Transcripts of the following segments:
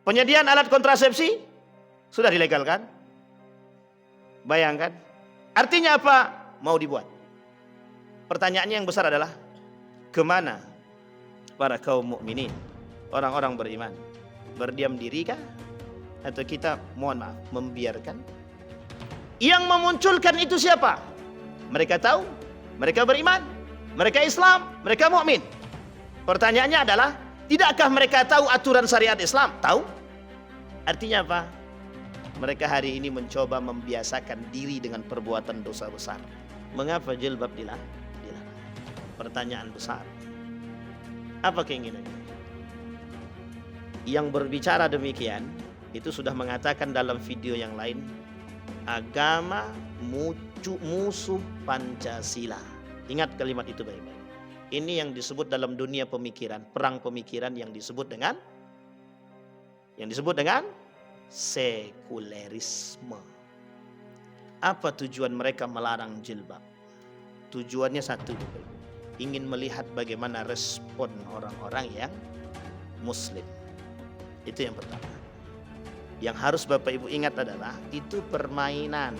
Penyediaan alat kontrasepsi sudah dilegalkan. Bayangkan. Artinya apa? Mau dibuat. Pertanyaannya yang besar adalah, kemana para kaum mukminin, orang-orang beriman? Berdiam diri kah? Atau kita, mohon maaf, membiarkan? Yang memunculkan itu siapa? Mereka tahu, mereka beriman, mereka Islam, mereka mukmin. Pertanyaannya adalah, tidakkah mereka tahu aturan syariat Islam? Tahu. Artinya apa? Mereka hari ini mencoba membiasakan diri dengan perbuatan dosa besar. Mengapa jilbab dilarang? Pertanyaan besar. Apa keinginannya? Yang berbicara demikian itu sudah mengatakan dalam video yang lain, agama musuh Pancasila. Ingat kalimat itu baik-baik. Ini yang disebut dalam dunia pemikiran, perang pemikiran yang disebut dengan sekulerisme. Apa tujuan mereka melarang jilbab? Tujuannya satu, ingin melihat bagaimana respon orang-orang yang muslim. Itu yang pertama. Yang harus Bapak Ibu ingat adalah itu permainan.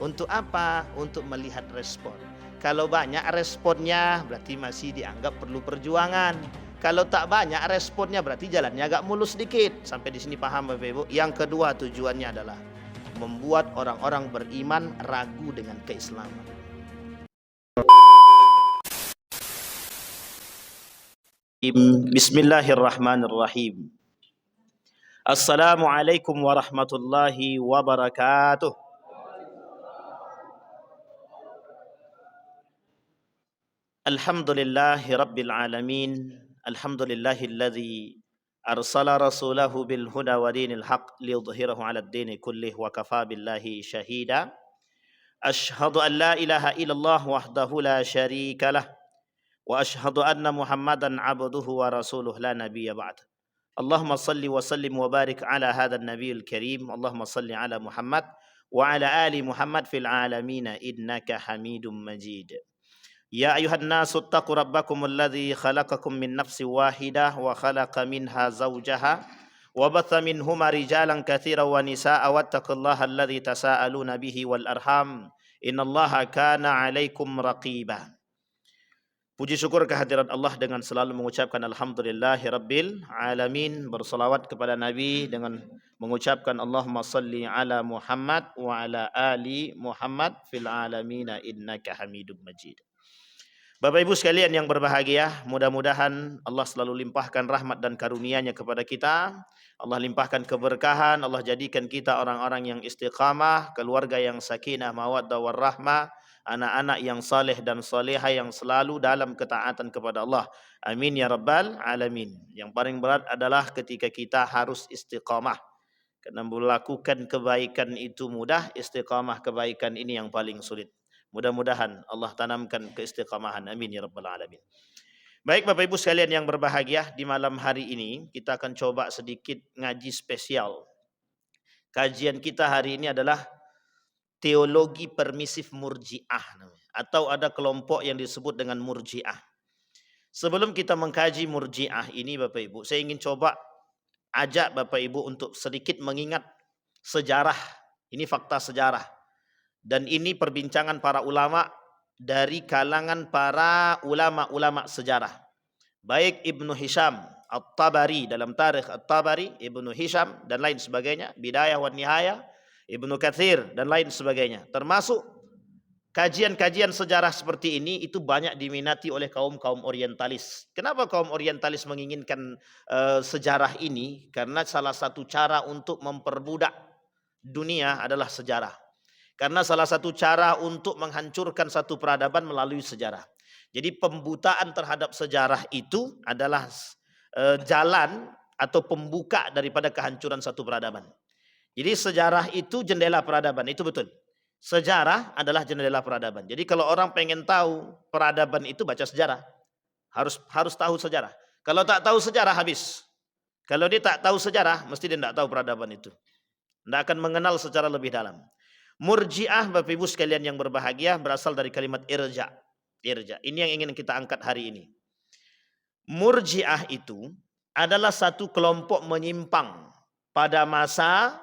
Untuk apa? Untuk melihat respon. Kalau banyak responnya berarti masih dianggap perlu perjuangan. Kalau tak banyak responnya berarti jalannya agak mulus sedikit. Sampai di sini paham Bapak Ibu? Yang kedua tujuannya adalah membuat orang-orang beriman ragu dengan keislaman. Bismillahirrahmanirrahim. Assalamualaikum warahmatullahi wabarakatuh. Alhamdulillahi rabbil alamin. Alhamdulillahilladzi arsala rasulahu bil huda wa dinil haq liyudhhirahu 'ala ad-dini kullih wa kafa billahi shahida. Asyhadu an la ilaha illallah wahdahu la syarika lah wa asyhadu anna Muhammadan 'abduhu wa rasuluh la nabiyya ba'd. Allahumma salli wa sallim wa barik ala hadzal nabiyil karim. Allahumma salli ala Muhammad wa ala ali Muhammad fil alamin innaka Hamidum Majid. Ya ayuhan nasu taqu rabbakum alladhi khalaqakum min nafsin wahidah wa khalaqa minha zawjaha wa batha minhuma rijalan katsiran wa nisaa'a wattaqullaha alladhi tasaaluna bihi wal arham innallaha kana 'alaikum raqiba. Puji syukur kehadirat Allah dengan selalu mengucapkan alhamdulillahi rabbil alamin, bersalawat kepada Nabi dengan mengucapkan Allahumma salli ala Muhammad wa ala ali Muhammad fil alamin innaka Hamidum Majid. Bapak Ibu sekalian yang berbahagia, mudah-mudahan Allah selalu limpahkan rahmat dan karunia-Nya kepada kita. Allah limpahkan keberkahan, Allah jadikan kita orang-orang yang istiqamah, keluarga yang sakinah, mawaddah warahmah, anak-anak yang saleh dan salehah yang selalu dalam ketaatan kepada Allah. Amin ya rabbal alamin. Yang paling berat adalah ketika kita harus istiqamah. Karena melakukan kebaikan itu mudah, istiqamah kebaikan ini yang paling sulit. Mudah-mudahan Allah tanamkan keistiqamahan. Amin ya rabbal alamin. Baik Bapak Ibu sekalian yang berbahagia, di malam hari ini kita akan coba sedikit ngaji spesial. Kajian kita hari ini adalah teologi permisif murji'ah, atau ada kelompok yang disebut dengan murji'ah. Sebelum kita mengkaji murji'ah ini Bapak Ibu, saya ingin coba ajak Bapak Ibu untuk sedikit mengingat sejarah. Ini fakta sejarah. Dan ini perbincangan para ulama dari kalangan para ulama-ulama sejarah. Baik Ibnu Hisham At-Tabari dalam Tarikh At-Tabari, Ibnu Hisham dan lain sebagainya, Bidayah wa Nihayah, Ibnu Katsir dan lain sebagainya. Termasuk kajian-kajian sejarah seperti ini itu banyak diminati oleh kaum-kaum orientalis. Kenapa kaum orientalis menginginkan sejarah ini? Karena salah satu cara untuk memperbudak dunia adalah sejarah. Karena salah satu cara untuk menghancurkan satu peradaban melalui sejarah. Jadi pembutaan terhadap sejarah itu adalah jalan atau pembuka daripada kehancuran satu peradaban. Jadi sejarah itu jendela peradaban, itu betul. Sejarah adalah jendela peradaban. Jadi kalau orang pengen tahu peradaban itu baca sejarah. Harus tahu sejarah. Kalau tak tahu sejarah habis. Kalau dia tak tahu sejarah, mesti dia tidak tahu peradaban itu. Tidak akan mengenal secara lebih dalam. Murji'ah Bapak Ibu sekalian yang berbahagia berasal dari kalimat irja. Irja. Ini yang ingin kita angkat hari ini. Murji'ah itu adalah satu kelompok menyimpang pada masa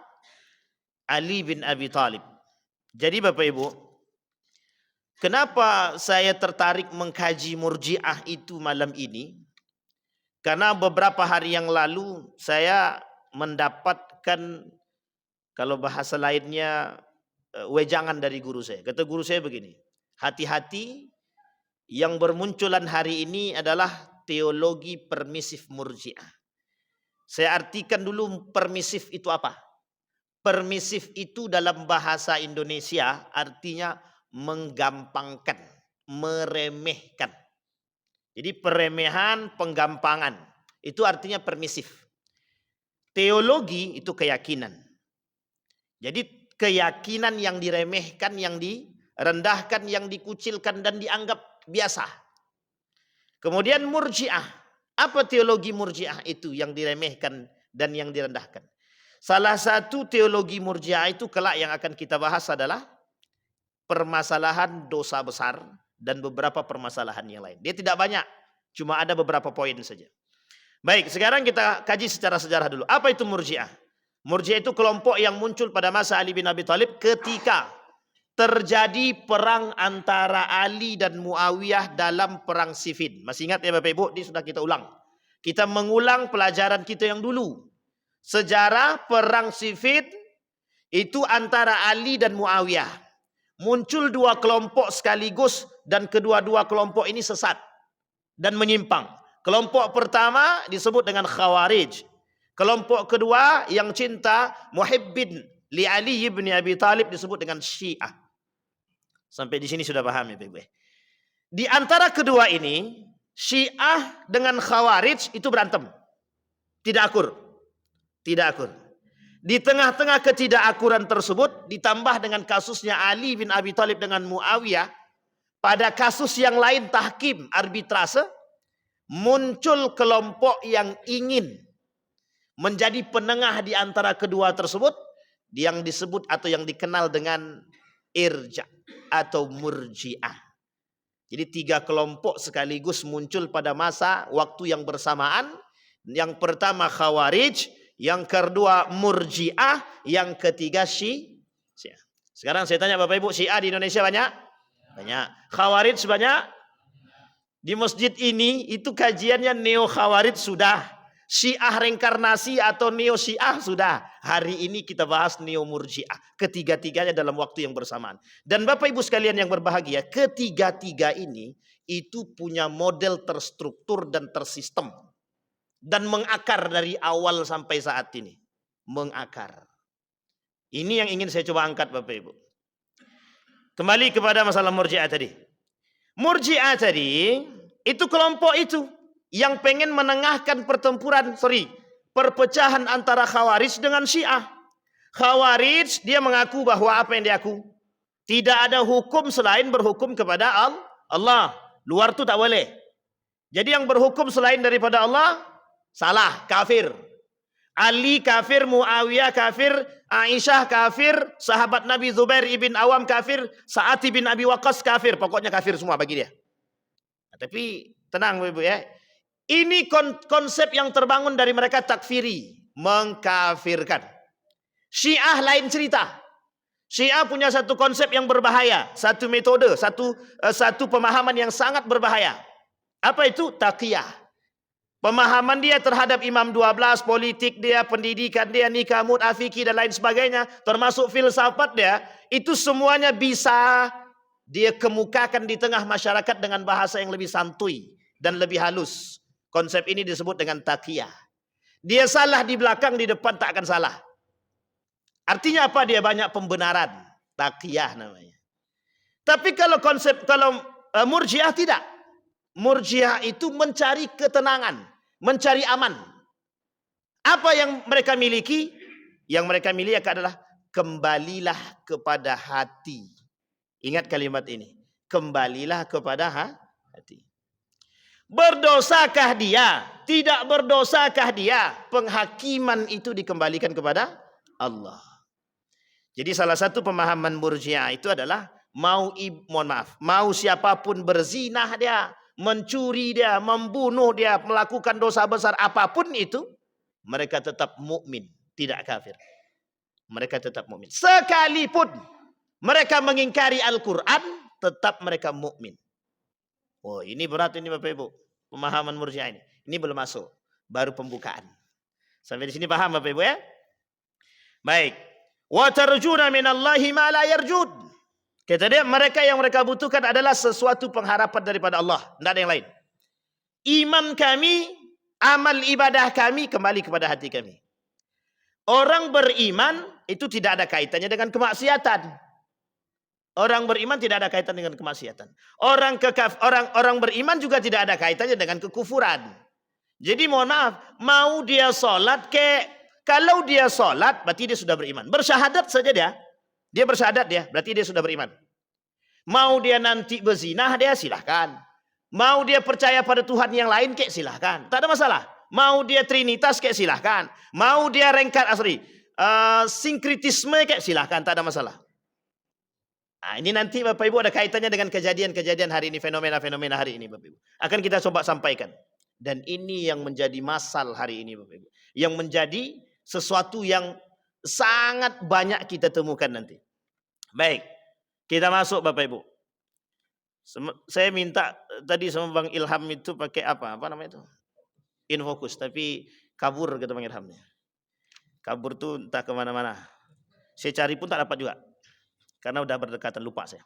Ali bin Abi Thalib. Jadi Bapak Ibu, kenapa saya tertarik mengkaji Murji'ah itu malam ini? Karena beberapa hari yang lalu saya mendapatkan, kalau bahasa lainnya, wejangan dari guru saya. Kata guru saya begini, hati-hati, yang bermunculan hari ini adalah teologi permisif Murji'ah. Saya artikan dulu permisif itu apa. Permisif itu dalam bahasa Indonesia artinya menggampangkan, meremehkan. Jadi peremehan, penggampangan, itu artinya permisif. Teologi itu keyakinan. Jadi keyakinan yang diremehkan, yang direndahkan, yang dikucilkan dan dianggap biasa. Kemudian Murji'ah. Apa teologi Murji'ah itu yang diremehkan dan yang direndahkan? Salah satu teologi Murji'ah itu kelak yang akan kita bahas adalah permasalahan dosa besar dan beberapa permasalahan yang lain. Dia tidak banyak, cuma ada beberapa poin saja. Baik, sekarang kita kaji secara sejarah dulu. Apa itu Murji'ah? Murji'ah itu kelompok yang muncul pada masa Ali bin Abi Thalib ketika terjadi perang antara Ali dan Muawiyah dalam perang Siffin. Masih ingat ya Bapak Ibu? Ini sudah kita ulang. Kita mengulang pelajaran kita yang dulu. Sejarah perang Siffin itu antara Ali dan Muawiyah. Muncul dua kelompok sekaligus dan kedua-dua kelompok ini sesat dan menyimpang. Kelompok pertama disebut dengan Khawarij. Kelompok kedua yang cinta muhibbin li Ali bin Abi Thalib disebut dengan Syiah. Sampai di sini sudah paham ya Bapak. Di antara kedua ini, Syiah dengan Khawarij itu berantem. Tidak akur. Tidak akur. Di tengah-tengah ketidakakuran tersebut, ditambah dengan kasusnya Ali bin Abi Thalib dengan Muawiyah, pada kasus yang lain tahkim, arbitrase, muncul kelompok yang ingin menjadi penengah di antara kedua tersebut, yang disebut atau yang dikenal dengan irja atau Murji'ah. Jadi tiga kelompok sekaligus muncul pada masa waktu yang bersamaan. Yang pertama Khawarij, yang kedua Murji'ah, yang ketiga Syiah. Sekarang saya tanya Bapak Ibu, Syiah di Indonesia banyak? Banyak. Khawarij banyak? Di masjid ini itu kajiannya neo Khawarij sudah. Syiah reinkarnasi atau neo Syiah sudah. Hari ini kita bahas neo Murji'ah. Ketiga-tiganya dalam waktu yang bersamaan. Dan Bapak Ibu sekalian yang berbahagia, ketiga-tiga ini itu punya model terstruktur dan tersistem. Dan mengakar dari awal sampai saat ini. Mengakar. Ini yang ingin saya coba angkat Bapak Ibu. Kembali kepada masalah Murji'ah tadi. Murji'ah tadi, itu kelompok itu yang pengen menengahkan perpecahan antara Khawarij dengan Syiah. Khawarij dia mengaku bahwa apa yang dia aku? Tidak ada hukum selain berhukum kepada Allah. Luar itu tak boleh. Jadi yang berhukum selain daripada Allah, salah, kafir. Ali kafir, Muawiyah kafir, Aisyah kafir, sahabat Nabi Zubair ibn Awam kafir, Sa'ad bin Abi Waqqas kafir. Pokoknya kafir semua bagi dia. Nah, tapi tenang Ibu ya. Ini konsep yang terbangun dari mereka takfiri, mengkafirkan. Syiah lain cerita. Syiah punya satu konsep yang berbahaya, satu metode, satu pemahaman yang sangat berbahaya. Apa itu? Taqiyah. Pemahaman dia terhadap Imam 12, politik dia, pendidikan dia, nikah, mut'ah, fikih dan lain sebagainya, termasuk filsafat dia, itu semuanya bisa dia kemukakan di tengah masyarakat dengan bahasa yang lebih santuy dan lebih halus. Konsep ini disebut dengan taqiyah. Dia salah di belakang, di depan tak akan salah. Artinya apa? Dia banyak pembenaran. Taqiyah namanya. Tapi kalau Murji'ah tidak. Murji'ah itu mencari ketenangan, mencari aman. Apa yang mereka miliki? Yang mereka miliki adalah kembalilah kepada hati. Ingat kalimat ini. Kembalilah kepada hati. Berdosakah dia? Tidak berdosakah dia? Penghakiman itu dikembalikan kepada Allah. Jadi salah satu pemahaman Murji'ah itu adalah mau siapapun berzinah dia, mencuri dia, membunuh dia, melakukan dosa besar apapun itu, mereka tetap mukmin, tidak kafir. Mereka tetap mukmin. Sekalipun mereka mengingkari Al-Quran, tetap mereka mukmin. Oh, ini berat ini Bapak Ibu. Pemahaman Murji'ah ini. Ini belum masuk. Baru pembukaan. Sampai di sini paham Bapak Ibu ya? Baik. Wa tarjuna minallahi ma la yarjud. Kata dia, mereka yang mereka butuhkan adalah sesuatu pengharapan daripada Allah. Tidak ada yang lain. Iman kami, amal ibadah kami kembali kepada hati kami. Orang beriman itu tidak ada kaitannya dengan kemaksiatan. Orang beriman tidak ada kaitan dengan kemaksiatan. Orang beriman juga tidak ada kaitannya dengan kekufuran. Jadi mohon maaf, mau dia sholat kalau dia sholat berarti dia sudah beriman. Bersyahadat saja dia bersyahadat berarti dia sudah beriman. Mau dia nanti berzinah dia silahkan. Mau dia percaya pada Tuhan yang lain silahkan. Tak ada masalah. Mau dia trinitas silahkan. Mau dia sinkritisme silahkan, tak ada masalah. Nah, ini nanti Bapak Ibu ada kaitannya dengan kejadian-kejadian hari ini, fenomena-fenomena hari ini Bapak Ibu. Akan kita coba sampaikan. Dan ini yang menjadi masal hari ini Bapak Ibu. Yang menjadi sesuatu yang sangat banyak kita temukan nanti. Baik, kita masuk Bapak Ibu. Saya minta tadi sama Bang Ilham itu pakai apa namanya itu? Infokus, tapi kabur kata Bang Ilhamnya. Kabur tuh entah kemana-mana. Saya cari pun tak dapat juga. Karena udah berdekatan, lupa saya.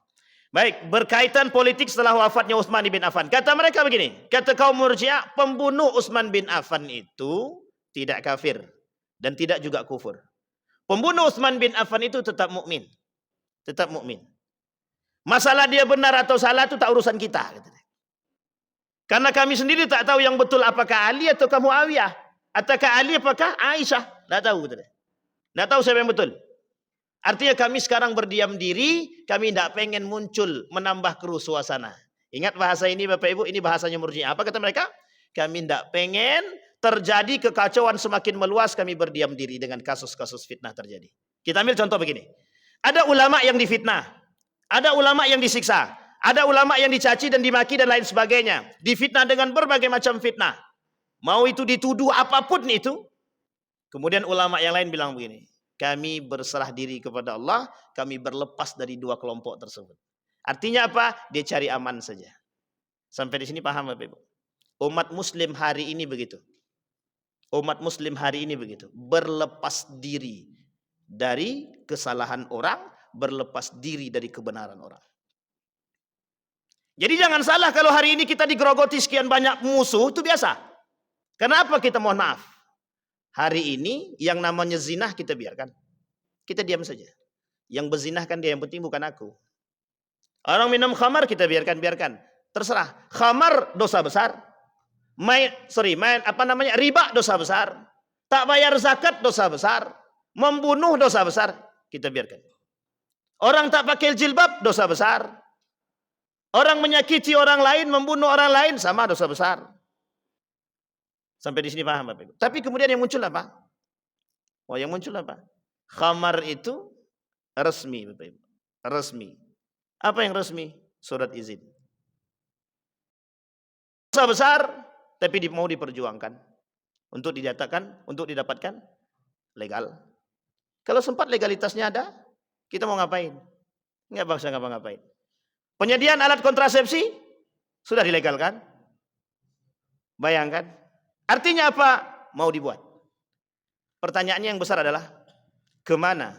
Baik, berkaitan politik setelah wafatnya Utsman bin Affan. Kata mereka begini, kata kaum Murji'ah, pembunuh Utsman bin Affan itu tidak kafir dan tidak juga kufur. Pembunuh Utsman bin Affan itu tetap mukmin. Tetap mukmin. Masalah dia benar atau salah itu tak urusan kita. Karena kami sendiri tak tahu yang betul apakah Ali atau Muawiyah. Ataukah Ali apakah Aisyah. Tak tahu. Tak tahu siapa yang betul. Artinya kami sekarang berdiam diri, kami tidak pengen muncul menambah keruh suasana. Ingat bahasa ini Bapak Ibu, ini bahasanya Murji'ah. Apa kata mereka? Kami tidak pengen terjadi kekacauan semakin meluas, kami berdiam diri dengan kasus-kasus fitnah terjadi. Kita ambil contoh begini. Ada ulama yang difitnah, ada ulama yang disiksa, ada ulama yang dicaci dan dimaki dan lain sebagainya. Difitnah dengan berbagai macam fitnah. Mau itu dituduh apapun itu. Kemudian ulama yang lain bilang begini. Kami berserah diri kepada Allah, kami berlepas dari dua kelompok tersebut. Artinya apa? Dia cari aman saja. Sampai di sini paham Bapak Ibu? Umat muslim hari ini begitu. Umat muslim hari ini begitu. Berlepas diri dari kesalahan orang, berlepas diri dari kebenaran orang. Jadi jangan salah kalau hari ini kita digerogoti sekian banyak musuh, itu biasa. Kenapa kita mohon maaf? Hari ini yang namanya zinah kita biarkan. Kita diam saja. Yang berzinah kan dia, yang penting bukan aku. Orang minum khamar kita biarkan. Terserah. Khamar dosa besar. Riba dosa besar. Tak bayar zakat dosa besar. Membunuh dosa besar. Kita biarkan. Orang tak pakai jilbab dosa besar. Orang menyakiti orang lain, membunuh orang lain sama dosa besar. Sampai di sini paham Bapak Ibu. Tapi kemudian yang muncul apa? Yang muncul apa? Khamar itu resmi Bapak Ibu. Resmi. Apa yang resmi? Surat izin. Dosa besar tapi mau diperjuangkan untuk didapatkan legal. Kalau sempat legalitasnya ada, kita mau ngapain? Enggak bangsa ngapa-ngapain. Penyediaan alat kontrasepsi sudah dilegalkan. Bayangkan. Artinya apa? Mau dibuat. Pertanyaannya yang besar adalah kemana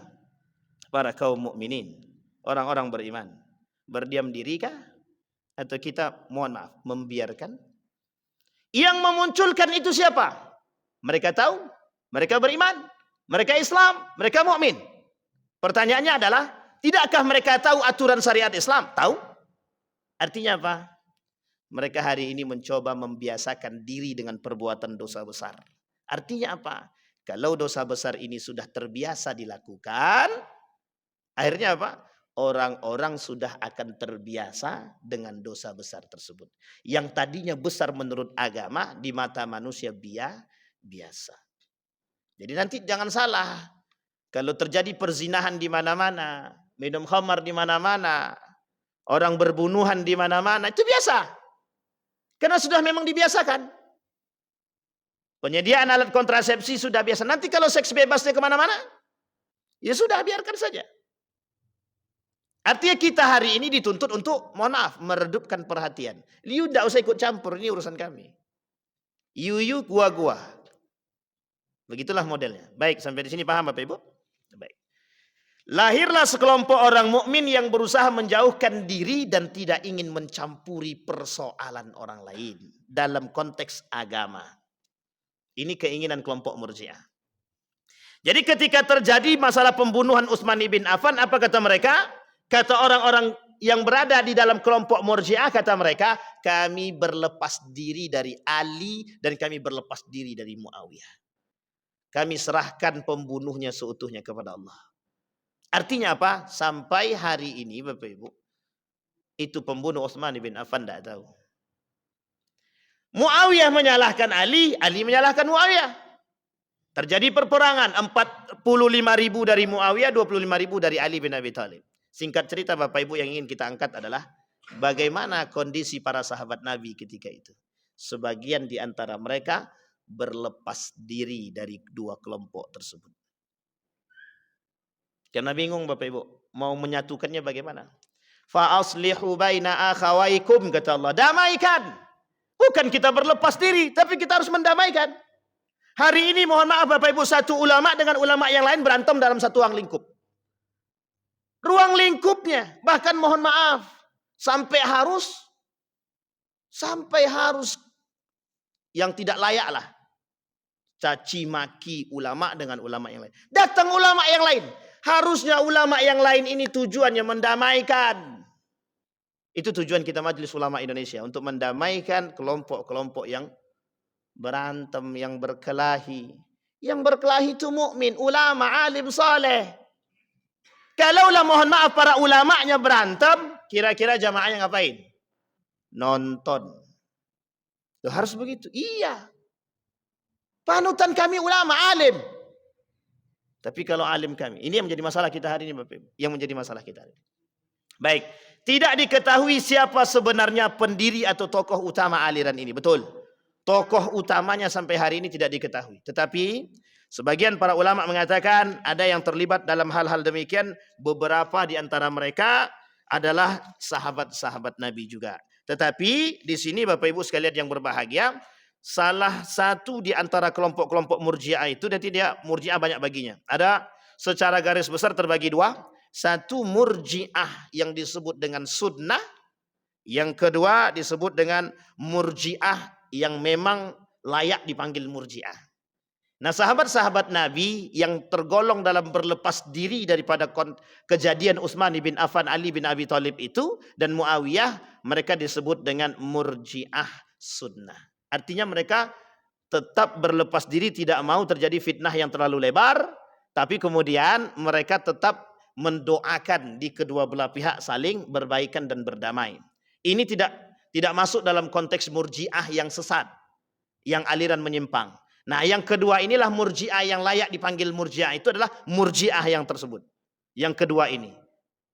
para kaum mukminin, orang-orang beriman? Berdiam diri kah? Atau kita mohon maaf membiarkan? Yang memunculkan itu siapa? Mereka tahu, mereka beriman, mereka Islam, mereka mukmin. Pertanyaannya adalah, tidakkah mereka tahu aturan syariat Islam? Tahu. Artinya apa? Mereka hari ini mencoba membiasakan diri dengan perbuatan dosa besar. Artinya apa? Kalau dosa besar ini sudah terbiasa dilakukan, akhirnya apa? Orang-orang sudah akan terbiasa dengan dosa besar tersebut. Yang tadinya besar menurut agama, di mata manusia biasa. Jadi nanti jangan salah. Kalau terjadi perzinahan di mana-mana, minum khamar di mana-mana, orang berbunuhan di mana-mana, itu biasa. Karena sudah memang dibiasakan. Penyediaan alat kontrasepsi sudah biasa. Nanti kalau seks bebasnya kemana-mana, ya sudah, biarkan saja. Artinya kita hari ini dituntut untuk, mohon maaf, meredupkan perhatian. You tidak usah ikut campur, ini urusan kami. You, gua. Begitulah modelnya. Baik, sampai di sini paham Bapak Ibu? Baik. Lahirlah sekelompok orang mukmin yang berusaha menjauhkan diri dan tidak ingin mencampuri persoalan orang lain dalam konteks agama. Ini keinginan kelompok Murji'ah. Jadi ketika terjadi masalah pembunuhan Utsman bin Affan, apa kata mereka? Kata orang-orang yang berada di dalam kelompok Murji'ah, kata mereka, kami berlepas diri dari Ali dan kami berlepas diri dari Muawiyah. Kami serahkan pembunuhnya seutuhnya kepada Allah. Artinya apa? Sampai hari ini Bapak Ibu, itu pembunuh Utsman bin Affan tidak tahu. Muawiyah menyalahkan Ali, Ali menyalahkan Muawiyah. Terjadi perperangan, 45.000 dari Muawiyah, 25.000 dari Ali bin Abi Thalib. Singkat cerita Bapak Ibu, yang ingin kita angkat adalah bagaimana kondisi para sahabat Nabi ketika itu. Sebagian di antara mereka berlepas diri dari dua kelompok tersebut. Karena bingung Bapak Ibu, mau menyatukannya bagaimana? Fa aslihu baina akhawaikum, kata Allah, damaikan. Bukan kita berlepas diri, tapi kita harus mendamaikan. Hari ini mohon maaf Bapak Ibu, satu ulama dengan ulama yang lain berantem dalam satu ruang lingkup. Ruang lingkupnya, bahkan mohon maaf, sampai harus yang tidak layak lah. Caci maki ulama dengan ulama yang lain. Datang ulama yang lain. Harusnya ulama yang lain ini tujuannya mendamaikan. Itu tujuan kita Majelis Ulama Indonesia, untuk mendamaikan kelompok-kelompok yang berantem, yang berkelahi. Yang berkelahi itu mukmin, ulama, alim, saleh. Kalaulah mohon maaf para ulamanya berantem, kira-kira jamaahnya ngapain? Nonton. Loh, harus begitu. Iya. Panutan kami ulama, alim. Tapi kalau alim kami, ini yang menjadi masalah kita hari ini Bapak Ibu. Yang menjadi masalah kita hari ini. Baik, tidak diketahui siapa sebenarnya pendiri atau tokoh utama aliran ini. Betul. Tokoh utamanya sampai hari ini tidak diketahui. Tetapi sebagian para ulama mengatakan ada yang terlibat dalam hal-hal demikian. Beberapa di antara mereka adalah sahabat-sahabat Nabi juga. Tetapi di sini Bapak Ibu sekalian yang berbahagia, salah satu di antara kelompok-kelompok Murji'ah itu, dan tidak Murji'ah banyak baginya. Ada secara garis besar terbagi dua. Satu Murji'ah yang disebut dengan sunnah. Yang kedua disebut dengan Murji'ah yang memang layak dipanggil Murji'ah. Nah, sahabat-sahabat Nabi yang tergolong dalam berlepas diri daripada kejadian Utsman bin Affan, Ali bin Abi Thalib itu, dan Muawiyah, mereka disebut dengan Murji'ah sunnah. Artinya mereka tetap berlepas diri, tidak mau terjadi fitnah yang terlalu lebar, tapi kemudian mereka tetap mendoakan di kedua belah pihak saling berbaikan dan berdamai. Ini tidak masuk dalam konteks Murji'ah yang sesat, yang aliran menyimpang. Nah, yang kedua inilah Murji'ah yang layak dipanggil Murji'ah, itu adalah Murji'ah yang tersebut. Yang kedua ini,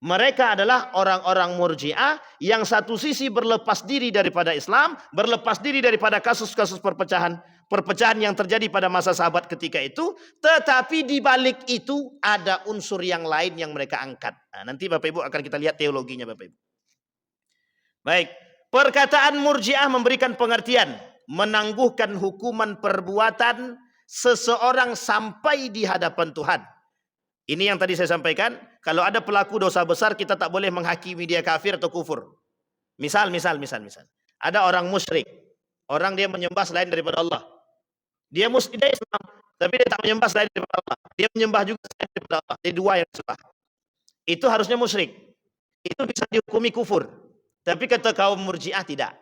mereka adalah orang-orang Murji'ah yang satu sisi berlepas diri daripada Islam, berlepas diri daripada kasus-kasus perpecahan yang terjadi pada masa sahabat ketika itu, tetapi di balik itu ada unsur yang lain yang mereka angkat. Nah, nanti Bapak Ibu akan kita lihat teologinya Bapak Ibu. Baik, perkataan Murji'ah memberikan pengertian menangguhkan hukuman perbuatan seseorang sampai di hadapan Tuhan. Ini yang tadi saya sampaikan, kalau ada pelaku dosa besar kita tak boleh menghakimi dia kafir atau kufur. Misal. Ada orang musyrik. Orang dia menyembah selain daripada Allah. Dia Islam, tapi dia tak menyembah selain daripada Allah. Dia menyembah juga selain daripada Allah. Dia dua yang disembah. Itu harusnya musyrik. Itu bisa dihukumi kufur. Tapi kata kaum Murji'ah tidak.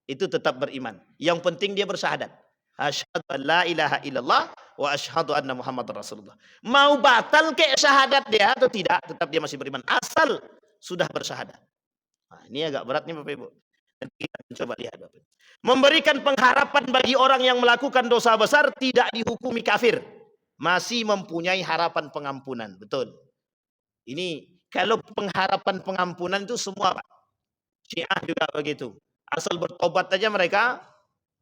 Itu tetap beriman. Yang penting dia bersyahadat. Asyhadu an la ilaha illallah wa asyhadu anna Muhammad Rasulullah. Mau batal ke syahadat dia atau tidak, tetap dia masih beriman. Asal sudah bersyahadat. Nah, ini agak berat nih Bapak Ibu. Nanti kita coba lihat Bapak Ibu. Memberikan pengharapan bagi orang yang melakukan dosa besar tidak dihukumi kafir. Masih mempunyai harapan pengampunan. Betul. Ini kalau pengharapan pengampunan itu semua Pak. Syiah juga begitu. Asal bertobat saja mereka,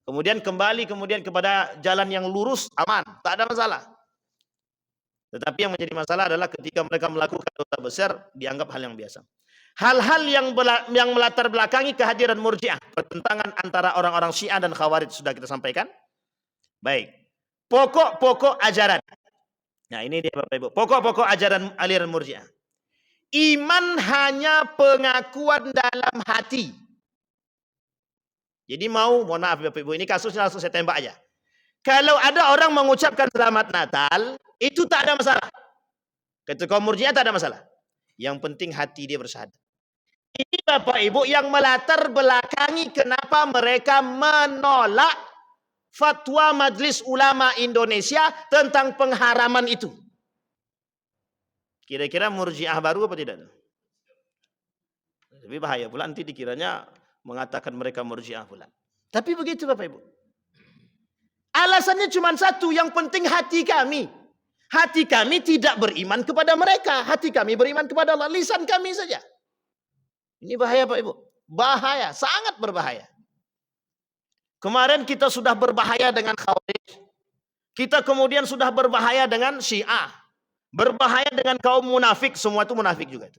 kemudian kembali kepada jalan yang lurus, aman, tak ada masalah. Tetapi yang menjadi masalah adalah ketika mereka melakukan dosa besar, dianggap hal yang biasa. Hal-hal yang melatar belakangi kehadiran Murji'ah, pertentangan antara orang-orang Syiah dan Khawarij sudah kita sampaikan. Baik, pokok-pokok ajaran. Nah ini dia Bapak Ibu, pokok-pokok ajaran aliran Murji'ah. Iman hanya pengakuan dalam hati. Jadi mohon maaf Bapak Ibu, ini kasusnya langsung saya tembak aja. Kalau ada orang mengucapkan selamat Natal, itu tak ada masalah. Kata kaum Murji'ah tak ada masalah. Yang penting hati dia bersyahadat. Ini Bapak Ibu yang melatar belakangi kenapa mereka menolak fatwa Majelis Ulama Indonesia tentang pengharaman itu. Kira-kira Murji'ah baru apa tidak? Lebih bahaya pula nanti dikiranya mengatakan mereka Murji'ah pula. Tapi begitu Bapak Ibu. Alasannya cuma satu, yang penting hati kami. Hati kami tidak beriman kepada mereka. Hati kami beriman kepada Allah. Lisan kami saja. Ini bahaya Pak Ibu. Bahaya, sangat berbahaya. Kemarin kita sudah berbahaya dengan Khawarij. Kita kemudian sudah berbahaya dengan Syiah. Berbahaya dengan kaum munafik. Semua itu munafik juga.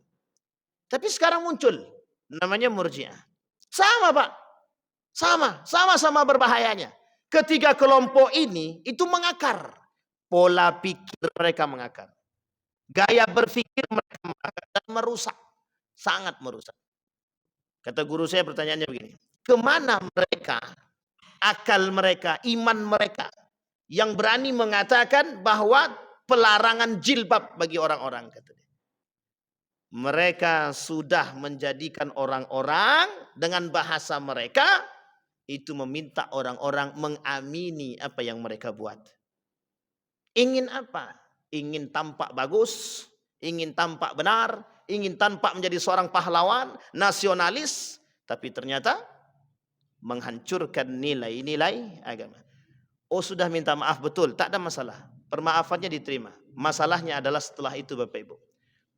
Tapi sekarang muncul. Namanya Murji'ah. Sama Pak. Sama-sama berbahayanya. Ketiga kelompok ini itu mengakar. Pola pikir mereka mengakar. Gaya berpikir mereka mengakar dan merusak. Sangat merusak. Kata guru saya pertanyaannya begini. Kemana mereka, akal mereka, iman mereka yang berani mengatakan bahwa pelarangan jilbab bagi orang-orang, kata dia. Mereka sudah menjadikan orang-orang dengan bahasa mereka itu meminta orang-orang mengamini apa yang mereka buat. Ingin apa? Ingin tampak bagus, ingin tampak benar, ingin tampak menjadi seorang pahlawan, nasionalis, tapi ternyata menghancurkan nilai-nilai agama. Oh sudah minta maaf betul, tak ada masalah. Permaafannya diterima. Masalahnya adalah setelah itu Bapak Ibu.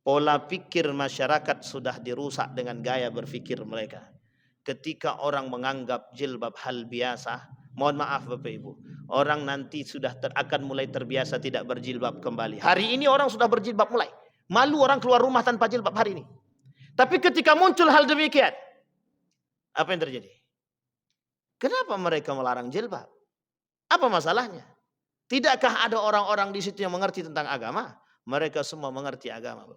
Pola pikir masyarakat sudah dirusak dengan gaya berpikir mereka. Ketika orang menganggap jilbab hal biasa, mohon maaf Bapak Ibu, orang nanti sudah akan mulai terbiasa tidak berjilbab kembali. Hari ini orang sudah berjilbab mulai. Malu orang keluar rumah tanpa jilbab hari ini. Tapi ketika muncul hal demikian, apa yang terjadi? Kenapa mereka melarang jilbab? Apa masalahnya? Tidakkah ada orang-orang di situ yang mengerti tentang agama? Mereka semua mengerti agama.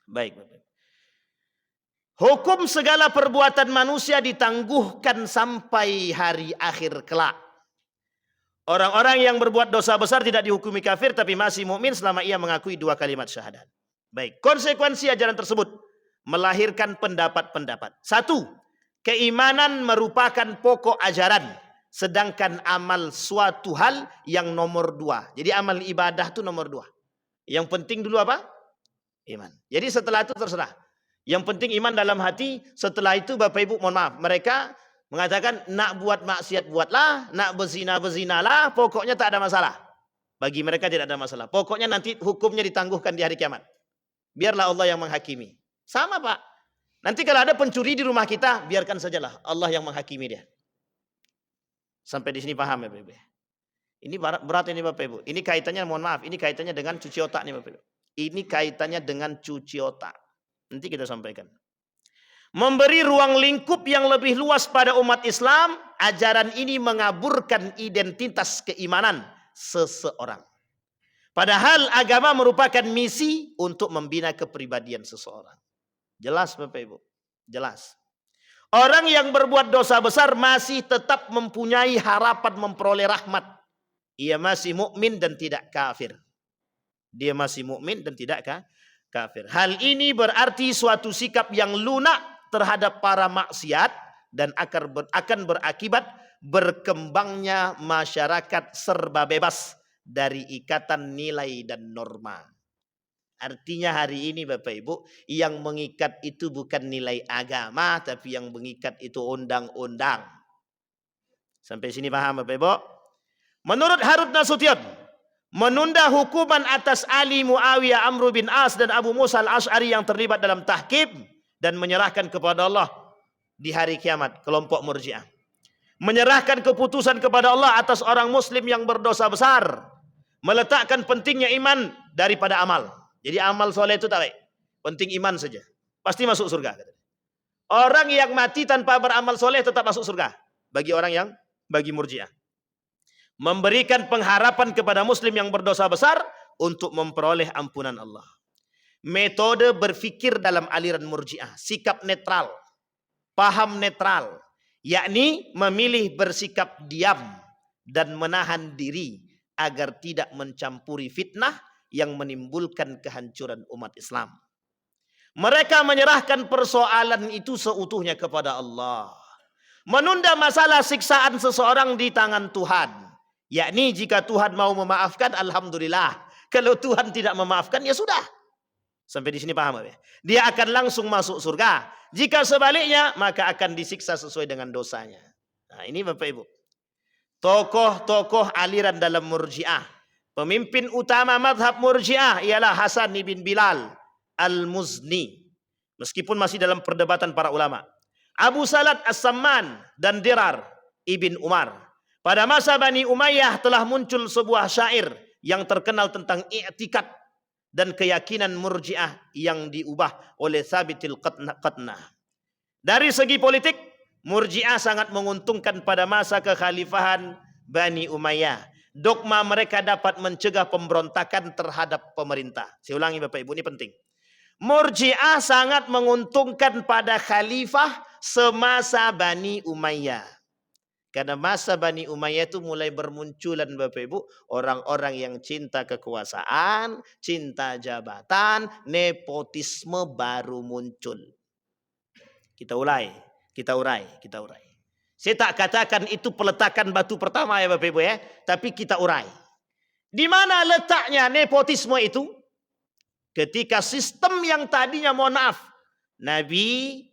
Baik, Bapak. Hukum segala perbuatan manusia ditangguhkan sampai hari akhir kelak. Orang-orang yang berbuat dosa besar tidak dihukumi kafir tapi masih mukmin selama ia mengakui dua kalimat syahadat. Baik, konsekuensi ajaran tersebut melahirkan pendapat-pendapat. Satu, keimanan merupakan pokok ajaran, sedangkan amal suatu hal yang nomor dua. Jadi amal ibadah itu nomor dua. Yang penting dulu apa? Iman. Jadi setelah itu terserah. Yang penting iman dalam hati. Setelah itu Bapak Ibu mohon maaf, mereka mengatakan nak buat maksiat buatlah, nak berzina berzinalah, pokoknya tak ada masalah. Bagi mereka tidak ada masalah. Pokoknya nanti hukumnya ditangguhkan di hari kiamat. Biarlah Allah yang menghakimi. Sama Pak. Nanti kalau ada pencuri di rumah kita, biarkan sajalah Allah yang menghakimi dia. Sampai di sini paham ya Bapak Ibu. Ini berat ini Bapak Ibu. Ini kaitannya mohon maaf, ini kaitannya dengan cuci otak nih Bapak Ibu. Ini kaitannya dengan cuci otak. Nanti kita sampaikan. Memberi ruang lingkup yang lebih luas pada umat Islam, ajaran ini mengaburkan identitas keimanan seseorang. Padahal agama merupakan misi untuk membina kepribadian seseorang. Jelas Bapak Ibu? Jelas. Orang yang berbuat dosa besar masih tetap mempunyai harapan memperoleh rahmat. Ia masih mukmin dan tidak kafir. Dia masih mukmin dan tidak kafir. Hal ini berarti suatu sikap yang lunak terhadap para maksiat dan akan berakibat berkembangnya masyarakat serba bebas dari ikatan nilai dan norma. Artinya hari ini Bapak Ibu, yang mengikat itu bukan nilai agama, tapi yang mengikat itu undang-undang. Sampai sini paham Bapak Ibu? Menurut Harut Nasution, menunda hukuman atas Ali, Muawiyah, Amr bin As dan Abu Musa al-Ash'ari yang terlibat dalam tahkim dan menyerahkan kepada Allah di hari kiamat, kelompok Murji'ah. Menyerahkan keputusan kepada Allah atas orang muslim yang berdosa besar. Meletakkan pentingnya iman daripada amal. Jadi amal soleh itu tak baik. Penting iman saja. Pasti masuk surga. Orang yang mati tanpa beramal soleh tetap masuk surga. Bagi Murji'ah. Memberikan pengharapan kepada muslim yang berdosa besar untuk memperoleh ampunan Allah. Metode berfikir dalam aliran Murji'ah. Sikap netral. Paham netral. Yakni memilih bersikap diam dan menahan diri agar tidak mencampuri fitnah yang menimbulkan kehancuran umat Islam. Mereka menyerahkan persoalan itu seutuhnya kepada Allah. Menunda masalah siksaan seseorang di tangan Tuhan. Yakni jika Tuhan mau memaafkan, alhamdulillah. Kalau Tuhan tidak memaafkan, ya sudah. Sampai di sini paham ya? Dia akan langsung masuk surga. Jika sebaliknya, maka akan disiksa sesuai dengan dosanya. Nah, ini Bapak Ibu. Tokoh-tokoh aliran dalam Murji'ah. Pemimpin utama mazhab Murji'ah ialah Hasan bin Bilal Al-Muzni. Meskipun masih dalam perdebatan para ulama. Abu Salat As-Samman dan Dirar ibn Umar. Pada masa Bani Umayyah telah muncul sebuah syair yang terkenal tentang i'tikad dan keyakinan Murji'ah yang diubah oleh Tsabitil Qatnah. Dari segi politik, Murji'ah sangat menguntungkan pada masa kekhalifahan Bani Umayyah. Dogma mereka dapat mencegah pemberontakan terhadap pemerintah. Saya ulangi Bapak Ibu, ini penting. Murji'ah sangat menguntungkan pada khalifah semasa Bani Umayyah. Karena masa Bani Umayyah itu mulai bermunculan Bapak Ibu, orang-orang yang cinta kekuasaan, cinta jabatan, nepotisme baru muncul. Kita urai. Saya tak katakan itu peletakan batu pertama ya Bapak Ibu ya, tapi kita urai. Di mana letaknya nepotisme itu? Ketika sistem yang tadinya, mohon maaf, Nabi,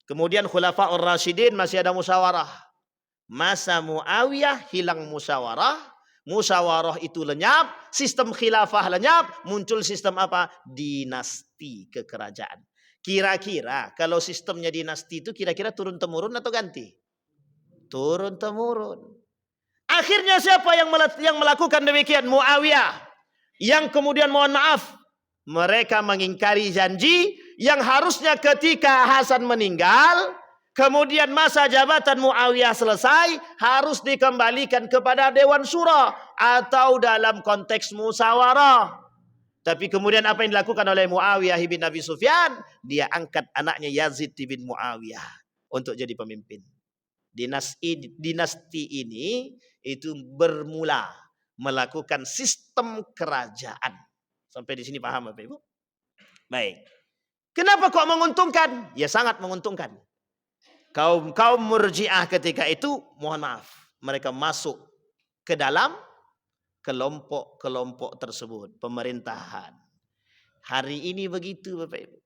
kemudian Khulafaur Rasyidin masih ada musyawarah. Masa Muawiyah hilang musyawarah. Musyawarah itu lenyap. Sistem khilafah lenyap. Muncul sistem apa? Dinasti kekerajaan. Kira-kira kalau sistemnya dinasti itu kira-kira turun-temurun atau ganti? Turun-temurun. Akhirnya siapa yang melakukan demikian? Muawiyah. Yang kemudian mohon maaf, mereka mengingkari janji yang harusnya ketika Hasan meninggal, kemudian masa jabatan Muawiyah selesai, harus dikembalikan kepada Dewan Syura atau dalam konteks musyawarah. Tapi kemudian apa yang dilakukan oleh Muawiyah bin Abi Sufyan? Dia angkat anaknya Yazid bin Muawiyah untuk jadi pemimpin. Dinasti ini itu bermula melakukan sistem kerajaan. Sampai di sini paham Bapak Ibu? Baik. Kenapa kok menguntungkan? Ya sangat menguntungkan. Kaum Murji'ah ketika itu, mohon maaf, mereka masuk ke dalam kelompok-kelompok tersebut, pemerintahan. Hari ini begitu Bapak Ibu.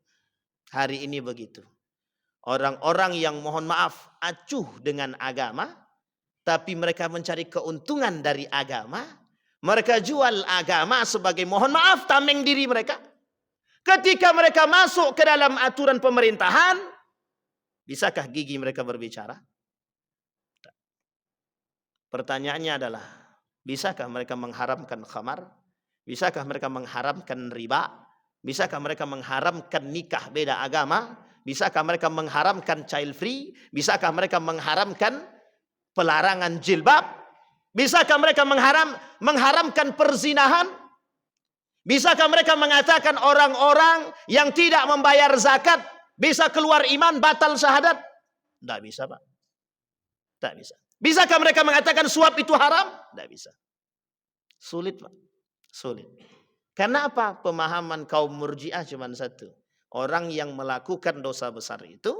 Hari ini begitu. Orang-orang yang mohon maaf acuh dengan agama, tapi mereka mencari keuntungan dari agama. Mereka jual agama sebagai mohon maaf tameng diri mereka. Ketika mereka masuk ke dalam aturan pemerintahan, bisakah gigi mereka berbicara? Pertanyaannya adalah, bisakah mereka mengharamkan khamar? Bisakah mereka mengharamkan riba? Bisakah mereka mengharamkan nikah beda agama? Bisakah mereka mengharamkan child free? Bisakah mereka mengharamkan pelarangan jilbab? Bisakah mereka mengharamkan perzinahan? Bisakah mereka mengatakan orang-orang yang tidak membayar zakat bisa keluar iman, batal syahadat? Tidak bisa Pak. Tidak bisa. Bisakah mereka mengatakan suap itu haram? Tidak bisa. Sulit Pak. Sulit. Karena apa? Pemahaman kaum Murji'ah cuma satu. Orang yang melakukan dosa besar itu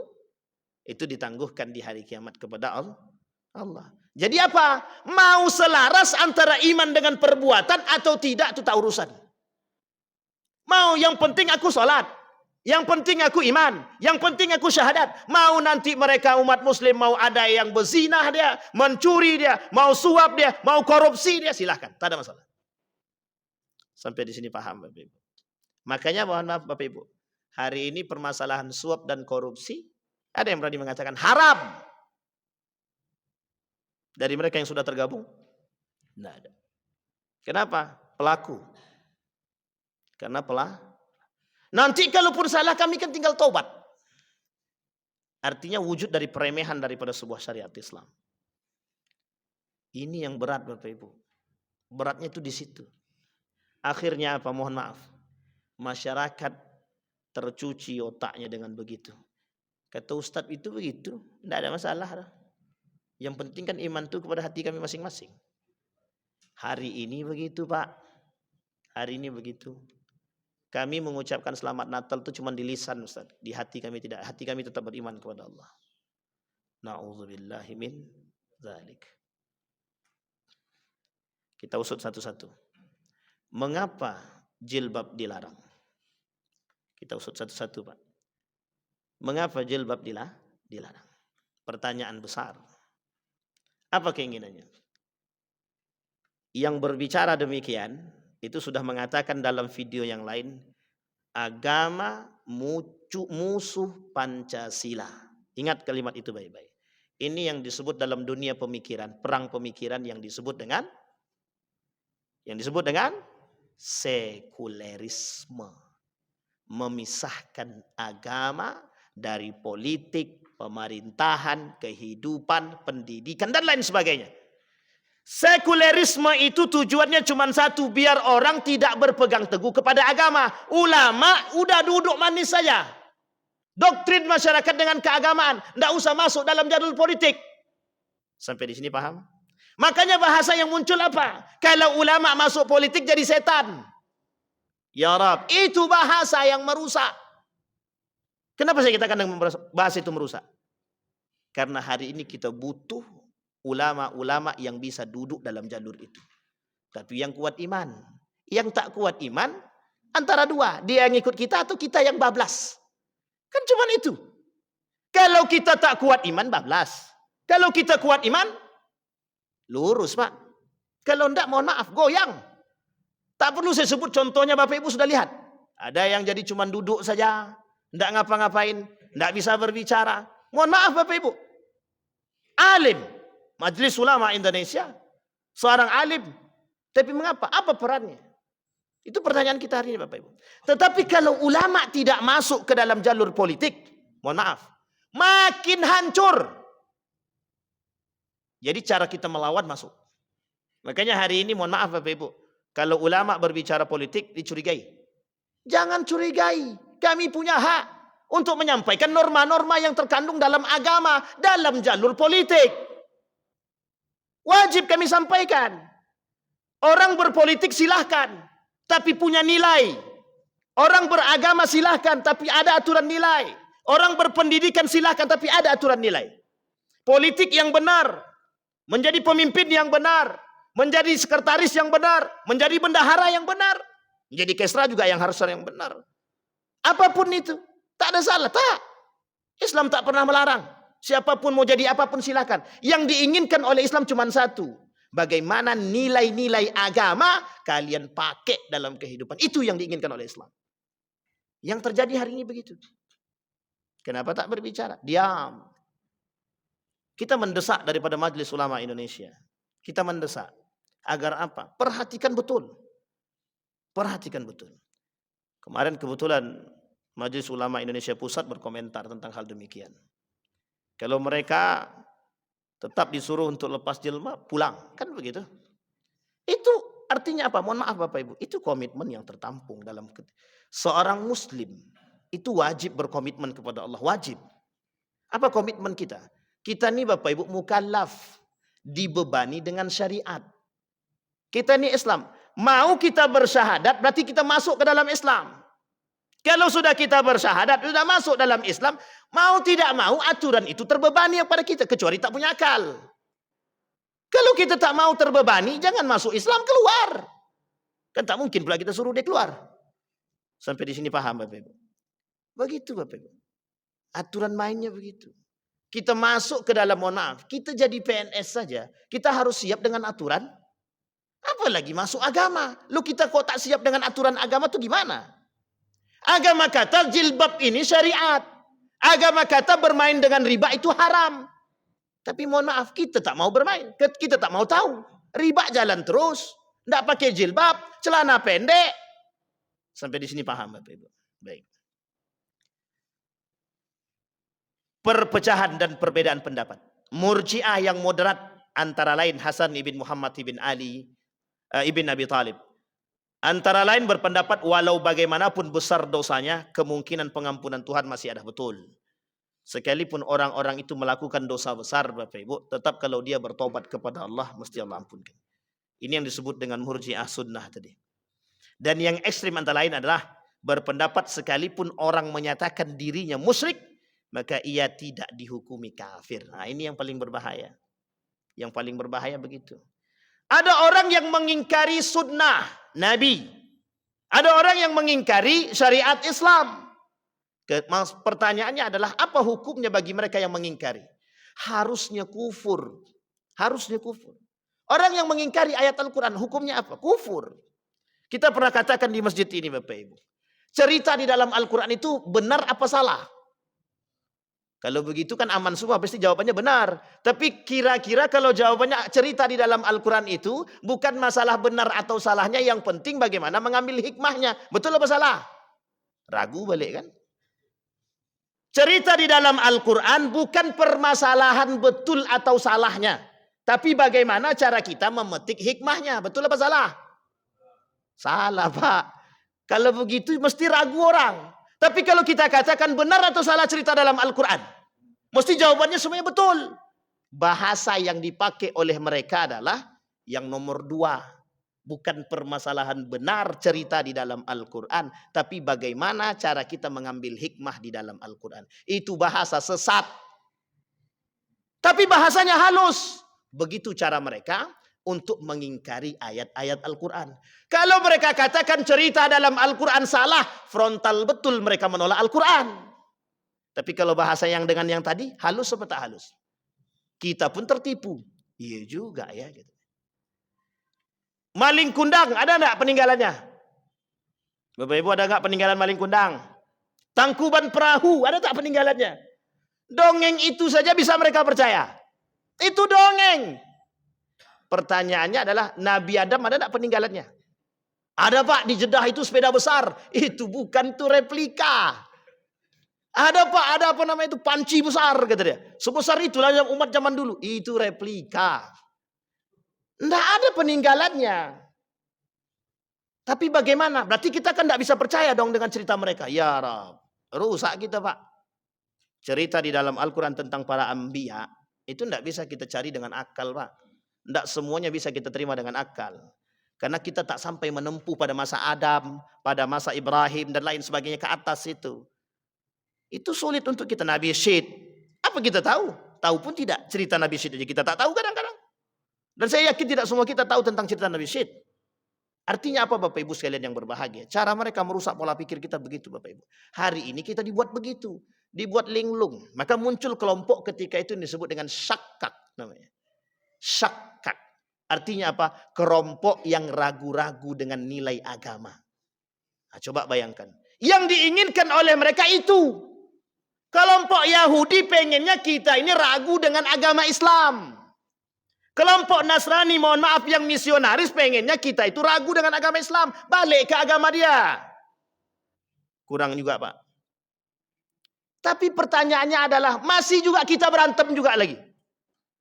ditangguhkan di hari kiamat kepada Allah. Jadi apa? Mau selaras antara iman dengan perbuatan atau tidak, itu tak urusan. Mau yang penting aku sholat, yang penting aku iman, yang penting aku syahadat. Mau nanti mereka umat muslim mau ada yang berzinah dia, mencuri dia, mau suap dia, mau korupsi dia, silahkan, tak ada masalah. Sampai di sini paham Bapak Ibu. Makanya mohon maaf Bapak Ibu, hari ini permasalahan suap dan korupsi Ada yang berani mengatakan haram dari mereka yang sudah tergabung? Tidak ada. Kenapa? Pelaku. Karena nanti kalaupun salah kami kan tinggal taubat. Artinya wujud dari peremehan daripada sebuah syariat Islam. Ini yang berat Bapak Ibu. Beratnya itu di situ. Akhirnya apa? Mohon maaf. Masyarakat tercuci otaknya dengan begitu. Kata Ustadz itu begitu, tidak ada masalah. Yang penting kan iman itu kepada hati kami masing-masing. Hari ini begitu Pak. Hari ini begitu. Kami mengucapkan selamat Natal itu cuma di lisan Ustaz. Di hati kami tidak. Hati kami tetap beriman kepada Allah. Na'udzubillahi min dzalik. Kita usut satu-satu. Mengapa jilbab dilarang? Kita usut satu-satu Pak. Mengapa jilbab dilarang? Pertanyaan besar. Apa keinginannya? Yang berbicara demikian itu sudah mengatakan dalam video yang lain, agama musuh Pancasila. Ingat kalimat itu baik-baik. Ini yang disebut dalam dunia pemikiran, perang pemikiran yang disebut dengan sekulerisme. Memisahkan agama dari politik, pemerintahan, kehidupan, pendidikan dan lain sebagainya. Sekulerisme itu tujuannya cuma satu, biar orang tidak berpegang teguh kepada agama. Ulama udah duduk manis saja. Doktrin masyarakat dengan keagamaan, tidak usah masuk dalam jadul politik. Sampai di sini paham? Makanya bahasa yang muncul apa? Kalau ulama masuk politik jadi setan. Ya Rab, itu bahasa yang merusak. Kenapa saya katakan bahasa itu merusak? Karena hari ini kita butuh ulama-ulama yang bisa duduk dalam jalur itu. Tapi yang kuat iman. Yang tak kuat iman, antara dua. Dia yang ikut kita atau kita yang bablas. Kan cuma itu. Kalau kita tak kuat iman, bablas. Kalau kita kuat iman, lurus Pak. Kalau enggak, mohon maaf, goyang. Tak perlu saya sebut contohnya, Bapak Ibu sudah lihat. Ada yang jadi cuma duduk saja. Enggak ngapa-ngapain. Enggak bisa berbicara. Mohon maaf Bapak Ibu. Alim. Majelis Ulama Indonesia. Seorang alim. Tapi mengapa? Apa perannya? Itu pertanyaan kita hari ini Bapak Ibu. Tetapi kalau ulama tidak masuk ke dalam jalur politik. Mohon maaf. Makin hancur. Jadi cara kita melawan masuk. Makanya hari ini mohon maaf Bapak Ibu. Kalau ulama berbicara politik dicurigai. Jangan curigai. Kami punya hak untuk menyampaikan norma-norma yang terkandung dalam agama. Dalam jalur politik. Wajib kami sampaikan. Orang berpolitik silahkan. Tapi punya nilai. Orang beragama silahkan. Tapi ada aturan nilai. Orang berpendidikan silahkan. Tapi ada aturan nilai. Politik yang benar. Menjadi pemimpin yang benar. Menjadi sekretaris yang benar. Menjadi bendahara yang benar. Menjadi kesra juga yang harus yang benar. Apapun itu. Tak ada salah. Tak. Islam tak pernah melarang. Siapapun mau jadi apapun silakan. Yang diinginkan oleh Islam cuma satu. Bagaimana nilai-nilai agama kalian pakai dalam kehidupan. Itu yang diinginkan oleh Islam. Yang terjadi hari ini begitu. Kenapa tak berbicara? Diam. Kita mendesak daripada Majelis Ulama Indonesia. Kita mendesak. Agar apa? Perhatikan betul. Perhatikan betul. Kemarin kebetulan Majelis Ulama Indonesia Pusat berkomentar tentang hal demikian. Kalau mereka tetap disuruh untuk lepas jilbab, pulang. Kan begitu. Itu artinya apa? Mohon maaf Bapak Ibu. Itu komitmen yang tertampung dalam seorang muslim. Itu wajib berkomitmen kepada Allah. Wajib. Apa komitmen kita? Kita nih Bapak Ibu mukallaf. Dibebani dengan syariat. Kita nih Islam. Mau kita bersyahadat berarti kita masuk ke dalam Islam. Kalau sudah kita bersyahadat, sudah masuk dalam Islam, mau tidak mau aturan itu terbebani kepada kita. Kecuali tak punya akal. Kalau kita tak mau terbebani, jangan masuk Islam, keluar. Kan tak mungkin pula kita suruh dia keluar. Sampai di sini paham Bapak Ibu? Begitu Bapak Ibu. Aturan mainnya begitu. Kita masuk ke dalam, mohon maaf, kita jadi PNS saja. Kita harus siap dengan aturan. Apalagi masuk agama. Lu kita kok tak siap dengan aturan agama tuh gimana? Agama kata jilbab ini syariat. Agama kata bermain dengan riba itu haram. Tapi mohon maaf, kita tak mau bermain. Kita tak mau tahu. Riba jalan terus. Tidak pakai jilbab, celana pendek. Sampai di sini paham Bapak Ibu. Baik. Perpecahan dan perbedaan pendapat. Murji'ah yang moderat antara lain Hasan ibn Muhammad ibn Ali ibn Abi Talib. Antara lain berpendapat walau bagaimanapun besar dosanya, kemungkinan pengampunan Tuhan masih ada betul. Sekalipun orang-orang itu melakukan dosa besar Bapak Ibu, tetap kalau dia bertobat kepada Allah, mesti Allah ampunkan. Ini yang disebut dengan murji'ah sunnah tadi. Dan yang ekstrim antara lain adalah berpendapat sekalipun orang menyatakan dirinya musyrik, maka ia tidak dihukumi kafir. Nah, ini yang paling berbahaya. Yang paling berbahaya begitu. Ada orang yang mengingkari sunnah Nabi. Ada orang yang mengingkari syariat Islam. Pertanyaannya adalah apa hukumnya bagi mereka yang mengingkari? Harusnya kufur. Harusnya kufur. Orang yang mengingkari ayat Al-Quran hukumnya apa? Kufur. Kita pernah katakan di masjid ini Bapak Ibu. Cerita di dalam Al-Quran itu benar apa salah? Kalau begitu kan aman semua, pasti jawabannya benar. Tapi kira-kira kalau jawabannya cerita di dalam Al-Quran itu bukan masalah benar atau salahnya, yang penting bagaimana mengambil hikmahnya. Betul apa salah? Ragu balik kan? Cerita di dalam Al-Quran bukan permasalahan betul atau salahnya. Tapi bagaimana cara kita memetik hikmahnya. Betul apa salah? Salah Pak. Kalau begitu mesti ragu orang. Tapi kalau kita katakan benar atau salah cerita dalam Al-Quran, mesti jawabannya semuanya betul. Bahasa yang dipakai oleh mereka adalah yang nomor 2. Bukan permasalahan benar cerita di dalam Al-Quran, tapi bagaimana cara kita mengambil hikmah di dalam Al-Quran. Itu bahasa sesat. Tapi bahasanya halus. Begitu cara mereka untuk mengingkari ayat-ayat Al-Quran. Kalau mereka katakan cerita dalam Al-Quran salah, frontal betul mereka menolak Al-Quran. Tapi kalau bahasa yang dengan yang tadi, halus apa tak halus? Kita pun tertipu. Iya juga ya. Gitu. Maling kundang, ada enggak peninggalannya? Bapak Ibu, ada enggak peninggalan maling kundang? Tangkuban perahu, ada tak peninggalannya? Dongeng itu saja bisa mereka percaya. Itu dongeng. Pertanyaannya adalah Nabi Adam ada enggak peninggalannya? Ada Pak, di Jeddah itu sepeda besar. Itu bukan, itu replika. Ada Pak, ada apa namanya itu, panci besar kata dia. Sebesar itulah umat zaman dulu. Itu replika. Enggak ada peninggalannya. Tapi bagaimana? Berarti kita kan enggak bisa percaya dong dengan cerita mereka. Ya Rab, rusak kita Pak. Cerita di dalam Al-Quran tentang para anbiya itu enggak bisa kita cari dengan akal Pak. Enggak semuanya bisa kita terima dengan akal. Karena kita tak sampai menempuh pada masa Adam, pada masa Ibrahim dan lain sebagainya ke atas itu. Itu sulit untuk kita. Nabi Syed, apa kita tahu? Tahu pun tidak. Cerita Nabi Syed aja kita tak tahu kadang-kadang. Dan saya yakin tidak semua kita tahu tentang cerita Nabi Syed. Artinya apa Bapak Ibu sekalian yang berbahagia? Cara mereka merusak pola pikir kita begitu Bapak Ibu. Hari ini kita dibuat begitu. Dibuat linglung. Maka muncul kelompok ketika itu yang disebut dengan syakak namanya. Syakak. Artinya apa? Kelompok yang ragu-ragu dengan nilai agama. Nah, coba bayangkan. Yang diinginkan oleh mereka itu. Kelompok Yahudi pengennya kita ini ragu dengan agama Islam. Kelompok Nasrani, mohon maaf, yang misionaris pengennya kita itu ragu dengan agama Islam. Balik ke agama dia. Kurang juga Pak. Tapi pertanyaannya adalah, masih juga kita berantem juga lagi.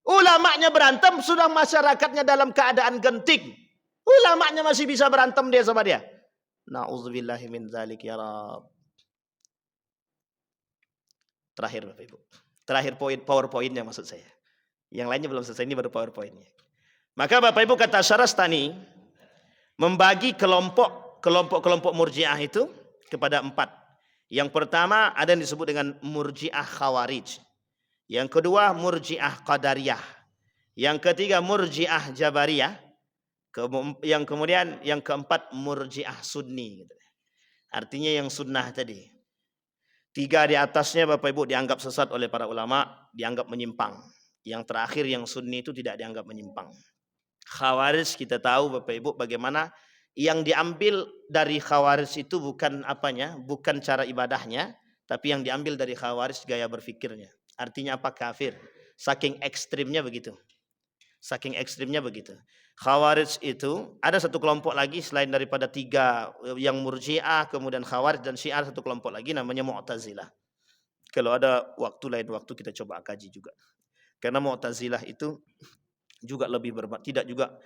Ulamanya berantem, sudah masyarakatnya dalam keadaan genting. Ulamanya masih bisa berantem dia sama dia. Na'udzubillahi min dzalik ya Rab. Terakhir Bapak Ibu. Terakhir poin PowerPoint-nya maksud saya. Yang lainnya belum selesai, ini baru PowerPoint-nya. Maka Bapak Ibu kata Syarastani membagi kelompok Murji'ah itu kepada 4. Yang pertama ada yang disebut dengan Murji'ah Khawarij. Yang kedua Murji'ah Qadariyah. Yang ketiga Murji'ah Jabariyah. Yang keempat Murji'ah Sunni. Artinya yang sunnah tadi. 3 di atasnya Bapak Ibu dianggap sesat oleh para ulama, dianggap menyimpang. Yang terakhir yang sunni itu tidak dianggap menyimpang. Khawarij kita tahu Bapak Ibu bagaimana yang diambil dari Khawarij itu bukan apanya, bukan cara ibadahnya, Tapi yang diambil dari Khawarij gaya berfikirnya. Artinya apa kafir? Saking ekstrimnya begitu. Saking ekstrimnya begitu. Khawarij itu ada satu kelompok lagi selain daripada tiga yang Murji'ah, kemudian Khawarij dan Syiah, satu kelompok lagi namanya Mu'tazilah. Kalau ada waktu lain waktu kita coba kaji juga. Karena Mu'tazilah itu juga lebih tidak juga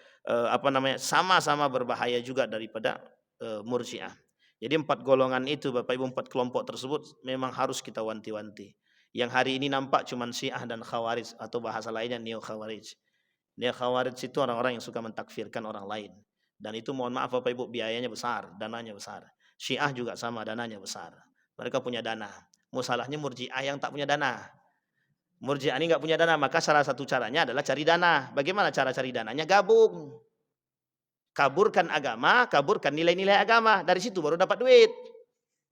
sama-sama berbahaya juga daripada Murji'ah. Jadi 4 golongan itu Bapak Ibu, 4 kelompok tersebut memang harus kita wanti-wanti. Yang hari ini nampak cuma Syiah dan Khawarij atau bahasa lainnya Neo Khawarij. Neo Khawarij itu orang-orang yang suka mentakfirkan orang lain. Dan itu mohon maaf Bapak Ibu biayanya besar, dananya besar. Syiah juga sama, dananya besar. Mereka punya dana. Masalahnya Murji'ah yang tak punya dana. Murji'ah ini nggak punya dana, maka salah satu caranya adalah cari dana. Bagaimana cara cari dananya? Gabung. Kaburkan agama, kaburkan nilai-nilai agama. Dari situ baru dapat duit.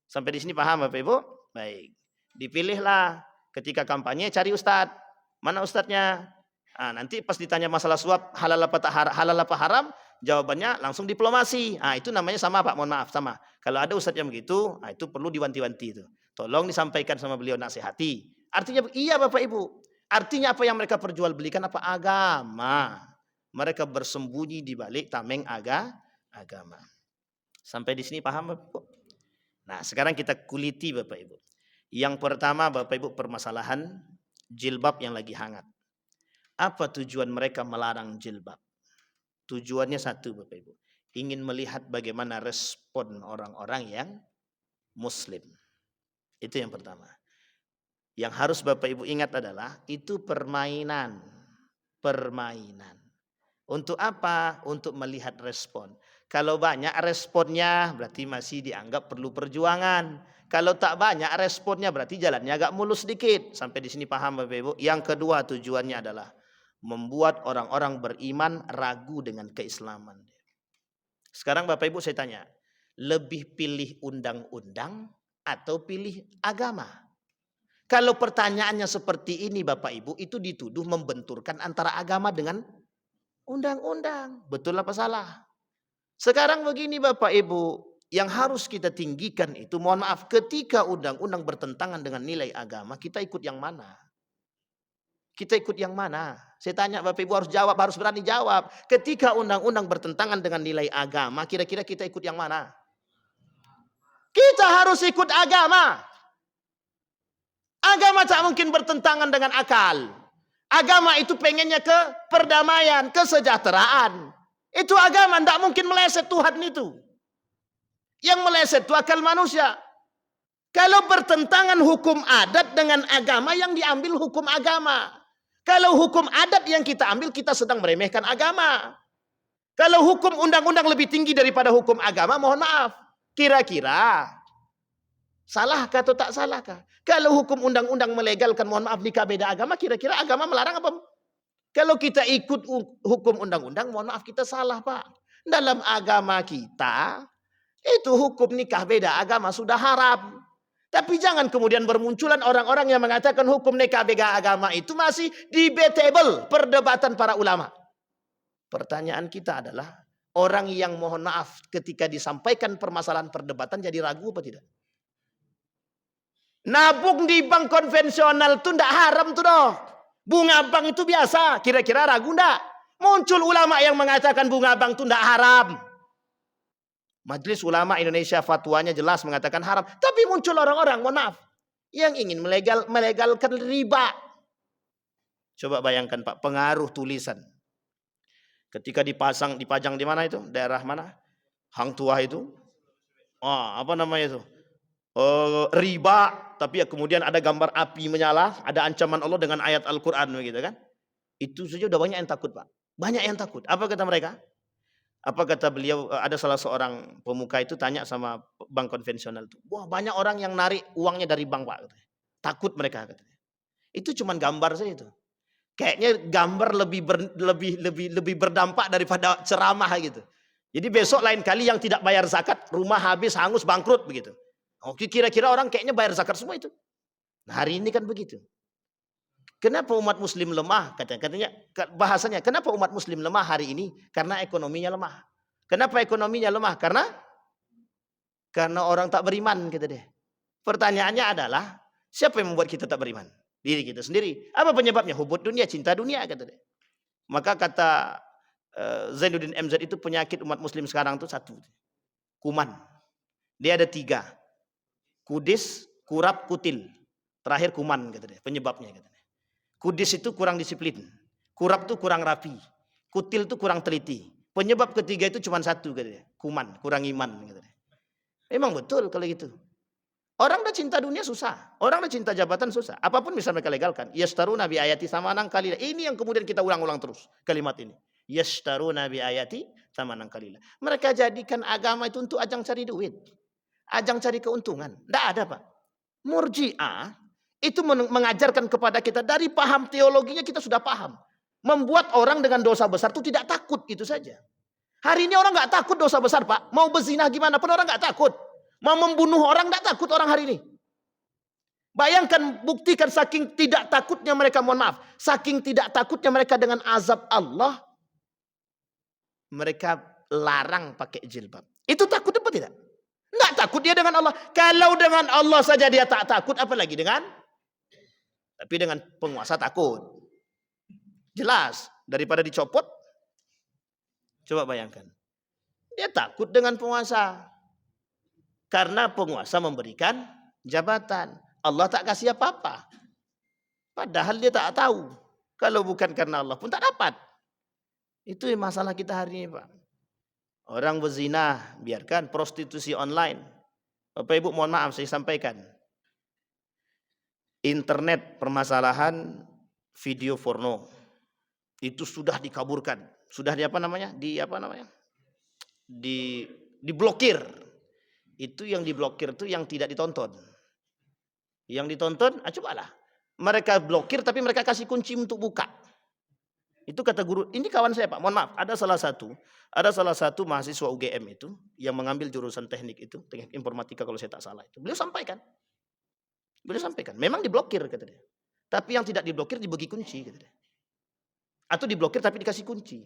Sampai di sini paham Bapak Ibu? Baik. Dipilihlah ketika kampanye cari ustadz. Mana ustadznya? Nah, nanti pas ditanya masalah suap halal apa haram, jawabannya langsung diplomasi. Nah, itu namanya sama Pak, mohon maaf sama. Kalau ada ustadz yang begitu, nah, itu perlu diwanti-wanti itu. Tolong disampaikan sama beliau, nasihati. Artinya iya Bapak Ibu. Artinya apa yang mereka perjualbelikan apa? Agama. Mereka bersembunyi di balik tameng agama. Sampai di sini paham Bapak Ibu? Nah, sekarang kita kuliti Bapak Ibu. Yang pertama Bapak Ibu, permasalahan jilbab yang lagi hangat. Apa tujuan mereka melarang jilbab? Tujuannya satu Bapak Ibu. Ingin melihat bagaimana respon orang-orang yang muslim. Itu yang pertama. Yang harus Bapak Ibu ingat adalah itu permainan. Permainan. Untuk apa? Untuk melihat respon. Kalau banyak responnya berarti masih dianggap perlu perjuangan. Kalau tak banyak responnya berarti jalannya agak mulus sedikit. Sampai di sini paham Bapak Ibu? Yang kedua tujuannya adalah membuat orang-orang beriman ragu dengan keislaman. Sekarang Bapak Ibu saya tanya, lebih pilih undang-undang atau pilih agama? Kalau pertanyaannya seperti ini Bapak Ibu, itu dituduh membenturkan antara agama dengan undang-undang. Betul apa salah? Sekarang begini Bapak Ibu, yang harus kita tinggikan itu, mohon maaf, ketika undang-undang bertentangan dengan nilai agama, kita ikut yang mana? Kita ikut yang mana? Saya tanya Bapak Ibu harus jawab, harus berani jawab. Ketika undang-undang bertentangan dengan nilai agama, kira-kira kita ikut yang mana? Kita harus ikut agama. Agama tak mungkin bertentangan dengan akal. Agama itu pengennya ke perdamaian, kesejahteraan. Itu agama, tidak mungkin meleset Tuhan itu. Yang meleset itu akal manusia. Kalau bertentangan hukum adat dengan agama, yang diambil hukum agama. Kalau hukum adat yang kita ambil, kita sedang meremehkan agama. Kalau hukum undang-undang lebih tinggi daripada hukum agama, mohon maaf. Kira-kira salahkah atau tak salahkah? Kalau hukum undang-undang melegalkan, mohon maaf, nikah beda agama, kira-kira agama melarang apa? Kalau kita ikut hukum undang-undang, mohon maaf, kita salah Pak. Dalam agama kita, itu hukum nikah beda agama sudah haram. Tapi jangan kemudian bermunculan orang-orang yang mengatakan hukum nikah beda agama itu masih debatable, perdebatan para ulama. Pertanyaan kita adalah, orang yang mohon maaf ketika disampaikan permasalahan perdebatan jadi ragu apa tidak? Nabung di bank konvensional itu tidak haram tuh dong. Bunga bank itu biasa. Kira-kira ragu enggak? Muncul ulama yang mengatakan bunga bank itu tidak haram. Majelis Ulama Indonesia fatwanya jelas mengatakan haram. Tapi muncul orang-orang, mohon maaf, yang ingin melegalkan riba. Coba bayangkan Pak, pengaruh tulisan. Ketika dipajang di mana itu? Daerah mana? Hang Tuah itu. Apa namanya itu? Riba, tapi ya kemudian ada gambar api menyala, ada ancaman Allah dengan ayat Al-Quran begitu kan. Itu saja udah banyak yang takut Pak. Banyak yang takut. Apa kata mereka? Apa kata beliau? Ada salah seorang pemuka itu tanya sama bank konvensional itu. Wah, banyak orang yang narik uangnya dari bank Pak. Takut mereka katanya. Itu cuman gambar saja itu. Kayaknya gambar lebih berdampak daripada ceramah gitu. Jadi besok lain kali yang tidak bayar zakat, rumah habis, hangus, bangkrut begitu. Oke, kira-kira orang kayaknya bayar zakat semua itu. Nah, hari ini kan begitu. Kenapa umat muslim lemah? Katanya bahasanya, kenapa umat muslim lemah hari ini? Karena ekonominya lemah. Kenapa ekonominya lemah? Karena orang tak beriman, kata dia. Pertanyaannya adalah, siapa yang membuat kita tak beriman? Diri kita sendiri. Apa penyebabnya? Hubud dunia, cinta dunia, kata dia. Maka kata Zainuddin MZ itu penyakit umat muslim sekarang itu satu. Kuman. Dia ada 3. Kudis, kurap, kutil. Terakhir kuman, kata dia. Penyebabnya, kata dia. Kudis itu kurang disiplin. Kurap itu kurang rapi. Kutil itu kurang teliti. Penyebab ketiga itu cuma satu, kata dia. Kuman, kurang iman, kata dia. Memang betul kalau gitu. Orang udah cinta dunia susah. Orang udah cinta jabatan susah. Apapun bisa mereka legalkan. Yashtaruna bi ayati samanan qalila. Ini yang kemudian kita ulang-ulang terus kalimat ini. Yashtaruna bi ayati samanan qalila. Mereka jadikan agama itu untuk ajang cari duit. Ajang cari keuntungan. Tidak ada, Pak. Murji'ah itu mengajarkan kepada kita dari paham teologinya kita sudah paham. Membuat orang dengan dosa besar itu tidak takut, itu saja. Hari ini orang nggak takut dosa besar, Pak. Mau berzinah gimana pun orang nggak takut. Mau membunuh orang nggak takut orang hari ini. Bayangkan, buktikan saking tidak takutnya mereka, mohon maaf. Saking tidak takutnya mereka dengan azab Allah. Mereka larang pakai jilbab. Itu takut apa tidak? Nggak takut dia dengan Allah. Kalau dengan Allah saja dia tak takut, apalagi dengan? Tapi dengan penguasa takut. Jelas, daripada dicopot. Coba bayangkan. Dia takut dengan penguasa. Karena penguasa memberikan jabatan. Allah tak kasih apa-apa. Padahal dia tak tahu. Kalau bukan karena Allah pun tak dapat. Itu masalah kita hari ini, Pak. Orang berzina, biarkan. Prostitusi online. Bapak Ibu mohon maaf saya sampaikan. Internet permasalahan video porno. Itu sudah dikaburkan. Sudah diblokir. Itu yang diblokir itu yang tidak ditonton. Yang ditonton, cobalah. Mereka blokir tapi mereka kasih kunci untuk buka. Itu kata guru, ini kawan saya, Pak. Mohon maaf, ada salah satu mahasiswa UGM itu yang mengambil jurusan teknik itu, teknik informatika kalau saya tak salah itu. Beliau sampaikan. Memang diblokir, kata dia. Tapi yang tidak diblokir dibagi kunci, kata dia. Atau diblokir tapi dikasih kunci.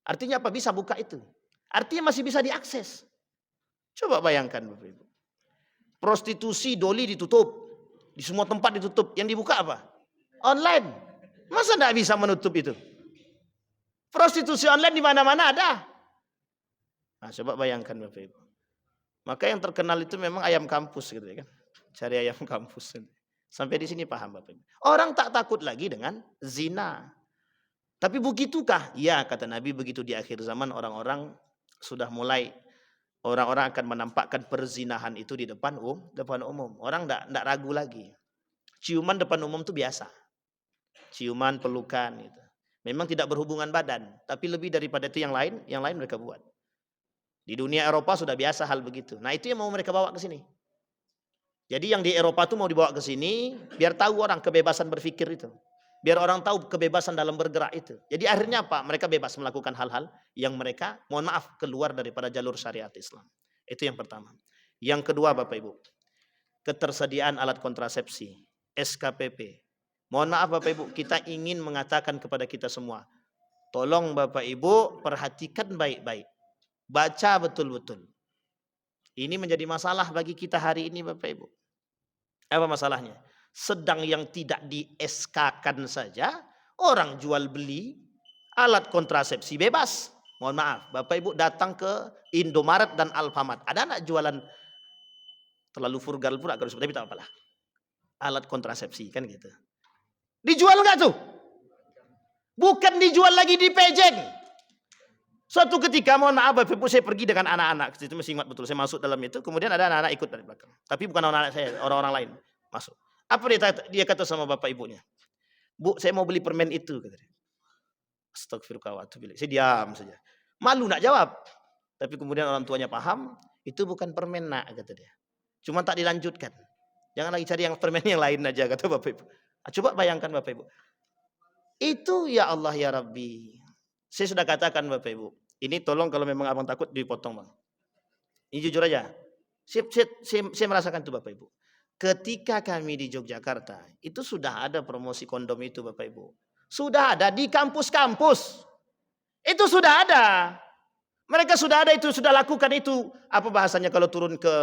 Artinya apa? Bisa buka itu. Artinya masih bisa diakses. Coba bayangkan, Bapak Ibu. Prostitusi doli ditutup. Di semua tempat ditutup. Yang dibuka apa? Online. Masa tidak bisa menutup itu? Prostitusi online di mana-mana ada. Nah, coba bayangkan, Bapak Ibu. Maka yang terkenal itu memang ayam kampus, gitu ya kan? Cari ayam kampus. Sampai di sini paham, Bapak Ibu. Orang tak takut lagi dengan zina. Tapi begitukah? Ya, kata Nabi, begitu di akhir zaman orang-orang sudah mulai. Orang-orang akan menampakkan perzinahan itu di depan umum. Orang enggak ragu lagi. Ciuman depan umum itu biasa. Ciuman, pelukan gitu. Memang tidak berhubungan badan, tapi lebih daripada itu yang lain mereka buat. Di dunia Eropa sudah biasa hal begitu. Nah, itu yang mau mereka bawa ke sini. Jadi yang di Eropa itu mau dibawa ke sini biar tahu orang kebebasan berpikir itu. Biar orang tahu kebebasan dalam bergerak itu. Jadi akhirnya apa? Mereka bebas melakukan hal-hal yang mereka, mohon maaf, keluar daripada jalur syariat Islam. Itu yang pertama. Yang kedua, Bapak Ibu, ketersediaan alat kontrasepsi, SKPP. Mohon maaf Bapak Ibu, kita ingin mengatakan kepada kita semua, tolong Bapak Ibu perhatikan baik-baik. Baca betul-betul. Ini menjadi masalah bagi kita hari ini, Bapak Ibu. Apa masalahnya? Sedang yang tidak di SK-kan saja, orang jual beli alat kontrasepsi bebas. Mohon maaf, Bapak Ibu datang ke Indomaret dan Alfamart. Ada anak jualan, terlalu vulgar pula kalau disebut, tapi tak apalah. Alat kontrasepsi kan gitu. Dijual enggak tuh? Bukan dijual lagi di Pejeng. Suatu ketika, mohon maaf Bapak Ibu, saya pergi dengan anak-anak. Itu masih ingat betul, saya masuk dalam itu. Kemudian ada anak-anak ikut dari belakang. Tapi bukan anak-anak saya, orang-orang lain masuk. Apa dia kata sama bapak ibunya? Bu, saya mau beli permen itu, kata dia. Astagfirullah. Saya diam saja. Malu nak jawab. Tapi kemudian orang tuanya paham, itu bukan permen nak, kata dia. Cuma tak dilanjutkan. Jangan lagi cari yang permen yang lain aja, kata Bapak Ibu. Coba bayangkan Bapak Ibu. Itu ya Allah ya Rabbi. Saya sudah katakan Bapak Ibu. Ini tolong kalau memang abang takut dipotong bang. Ini jujur aja. Saya merasakan itu Bapak Ibu. Ketika kami di Yogyakarta, itu sudah ada promosi kondom itu Bapak Ibu. Sudah ada di kampus-kampus. Itu sudah ada. Mereka sudah ada itu, sudah lakukan itu. Apa bahasanya kalau turun ke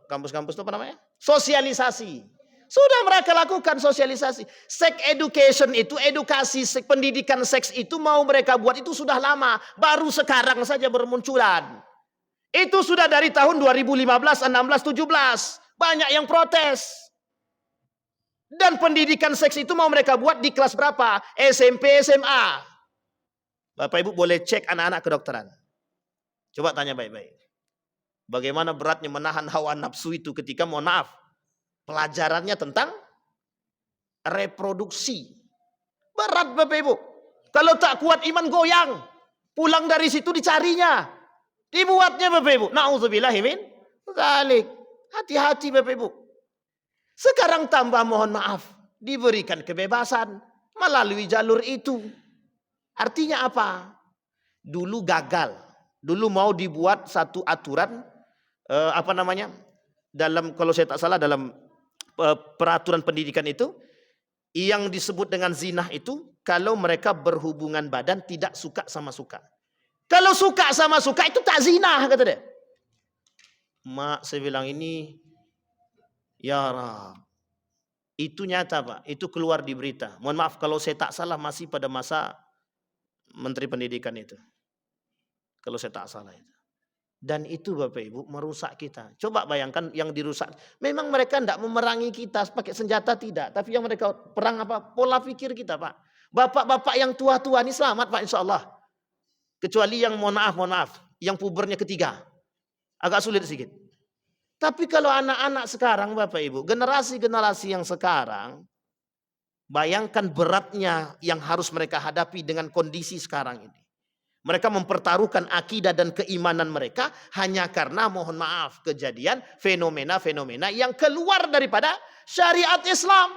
kampus-kampus itu apa namanya? Sosialisasi. Sudah mereka lakukan sosialisasi. Sex education itu, edukasi pendidikan seks itu mau mereka buat itu sudah lama. Baru sekarang saja bermunculan. Itu sudah dari tahun 2015, 16, 17. Banyak yang protes. Dan pendidikan seks itu mau mereka buat di kelas berapa? SMP, SMA. Bapak Ibu boleh cek anak-anak kedokteran. Coba tanya baik-baik. Bagaimana beratnya menahan hawa nafsu itu ketika, mohon maaf, pelajarannya tentang reproduksi. Berat Bapak Ibu. Kalau tak kuat iman goyang. Pulang dari situ dicarinya. Dibuatnya Bapak Ibu. Na'udzubillahi min dzalik. Hati-hati Bapak Ibu. Sekarang tambah mohon maaf. Diberikan kebebasan melalui jalur itu. Artinya apa? Dulu gagal. Dulu mau dibuat satu aturan dalam, kalau saya tak salah, dalam peraturan pendidikan itu yang disebut dengan zina itu kalau mereka berhubungan badan tidak suka sama suka. Kalau suka sama suka itu tak zina kata dia. Mak, saya bilang ini ya Rab, itu nyata Pak, itu keluar di berita. Mohon maaf kalau saya tak salah masih pada masa Menteri Pendidikan itu. Kalau saya tak salah itu. Dan itu Bapak Ibu merusak kita. Coba bayangkan yang dirusak. Memang mereka tidak memerangi kita pakai senjata, tidak. Tapi yang mereka perang apa? Pola pikir kita Pak. Bapak-bapak yang tua-tua ini selamat Pak insya Allah. Kecuali yang mohon maaf. Yang pubernya ketiga. Agak sulit sedikit. Tapi kalau anak-anak sekarang Bapak Ibu. Generasi-generasi yang sekarang. Bayangkan beratnya yang harus mereka hadapi dengan kondisi sekarang ini. Mereka mempertaruhkan akidah dan keimanan mereka hanya karena mohon maaf kejadian fenomena-fenomena yang keluar daripada syariat Islam.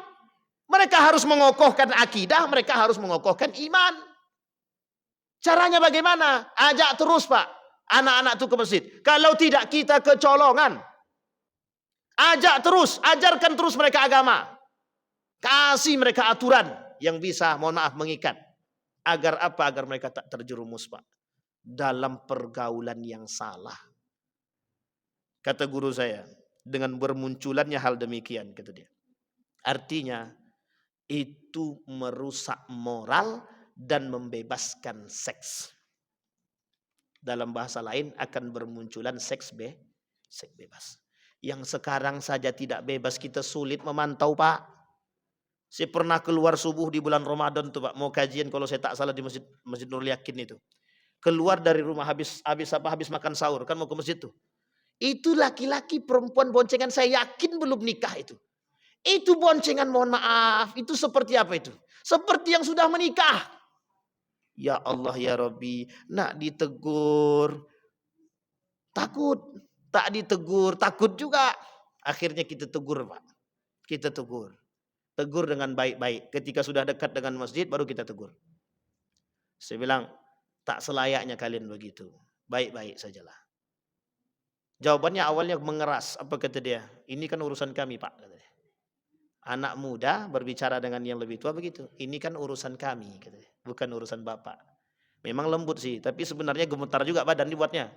Mereka harus mengokohkan akidah, mereka harus mengokohkan iman. Caranya bagaimana? Ajak terus Pak anak-anak itu ke masjid. Kalau tidak kita kecolongan. Ajak terus, ajarkan terus mereka agama. Kasih mereka aturan yang bisa mohon maaf mengikat. Agar apa? Agar mereka tak terjerumus Pak dalam pergaulan yang salah. Kata guru saya, dengan bermunculannya hal demikian, kata dia. Artinya itu merusak moral dan membebaskan seks. Dalam bahasa lain akan bermunculan seks bebas. Yang sekarang saja tidak bebas kita sulit memantau Pak. Saya pernah keluar subuh di bulan Ramadan tuh Pak, mau kajian kalau saya tak salah di Masjid Nurul Yakin itu. Keluar dari rumah habis makan sahur kan mau ke masjid tuh. Itu laki-laki perempuan boncengan saya yakin belum nikah itu. Itu boncengan mohon maaf, itu seperti apa itu? Seperti yang sudah menikah. Ya Allah ya Rabbi, nak ditegur takut, tak ditegur takut juga. Akhirnya kita tegur Pak. Kita tegur. Tegur dengan baik-baik. Ketika sudah dekat dengan masjid baru kita tegur. Saya bilang tak selayaknya kalian begitu. Baik-baik sajalah. Jawabannya awalnya mengeras. Apa kata dia? Ini kan urusan kami Pak. Kata dia. Anak muda berbicara dengan yang lebih tua begitu. Ini kan urusan kami. Kata dia. Bukan urusan Bapak. Memang lembut sih. Tapi sebenarnya gemetar juga badan dibuatnya.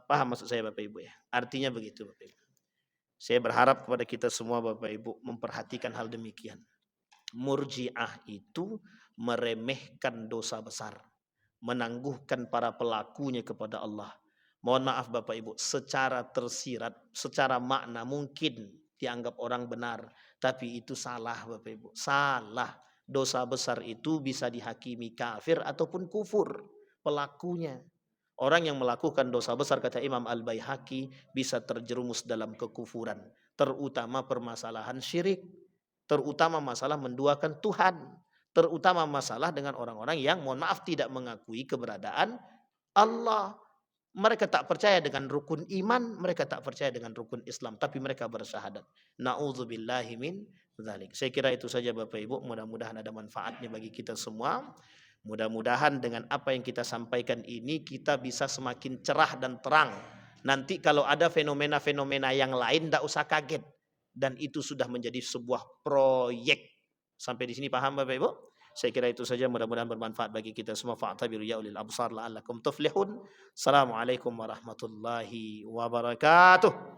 Paham maksud saya Bapak Ibu ya. Artinya begitu Bapak Ibu. Saya berharap kepada kita semua Bapak Ibu memperhatikan hal demikian. Murji'ah itu meremehkan dosa besar. Menangguhkan para pelakunya kepada Allah. Mohon maaf Bapak Ibu, secara tersirat, secara makna mungkin dianggap orang benar. Tapi itu salah Bapak Ibu. Salah. Dosa besar itu bisa dihakimi kafir ataupun kufur pelakunya. Orang yang melakukan dosa besar kata Imam Al-Baihaqi bisa terjerumus dalam kekufuran. Terutama permasalahan syirik. Terutama masalah menduakan Tuhan. Terutama masalah dengan orang-orang yang mohon maaf tidak mengakui keberadaan Allah. Mereka tak percaya dengan rukun iman. Mereka tak percaya dengan rukun Islam. Tapi mereka bersyahadat. Na'udzubillahi min dzalik. Saya kira itu saja Bapak Ibu. Mudah-mudahan ada manfaatnya bagi kita semua. Mudah-mudahan dengan apa yang kita sampaikan ini kita bisa semakin cerah dan terang. Nanti kalau ada fenomena-fenomena yang lain tidak usah kaget. Dan itu sudah menjadi sebuah proyek. Sampai di sini paham Bapak Ibu? Saya kira itu saja, mudah-mudahan bermanfaat bagi kita semua. Fa'tabiru ya ulil absar la'allakum tuflihun. Assalamualaikum warahmatullahi wabarakatuh.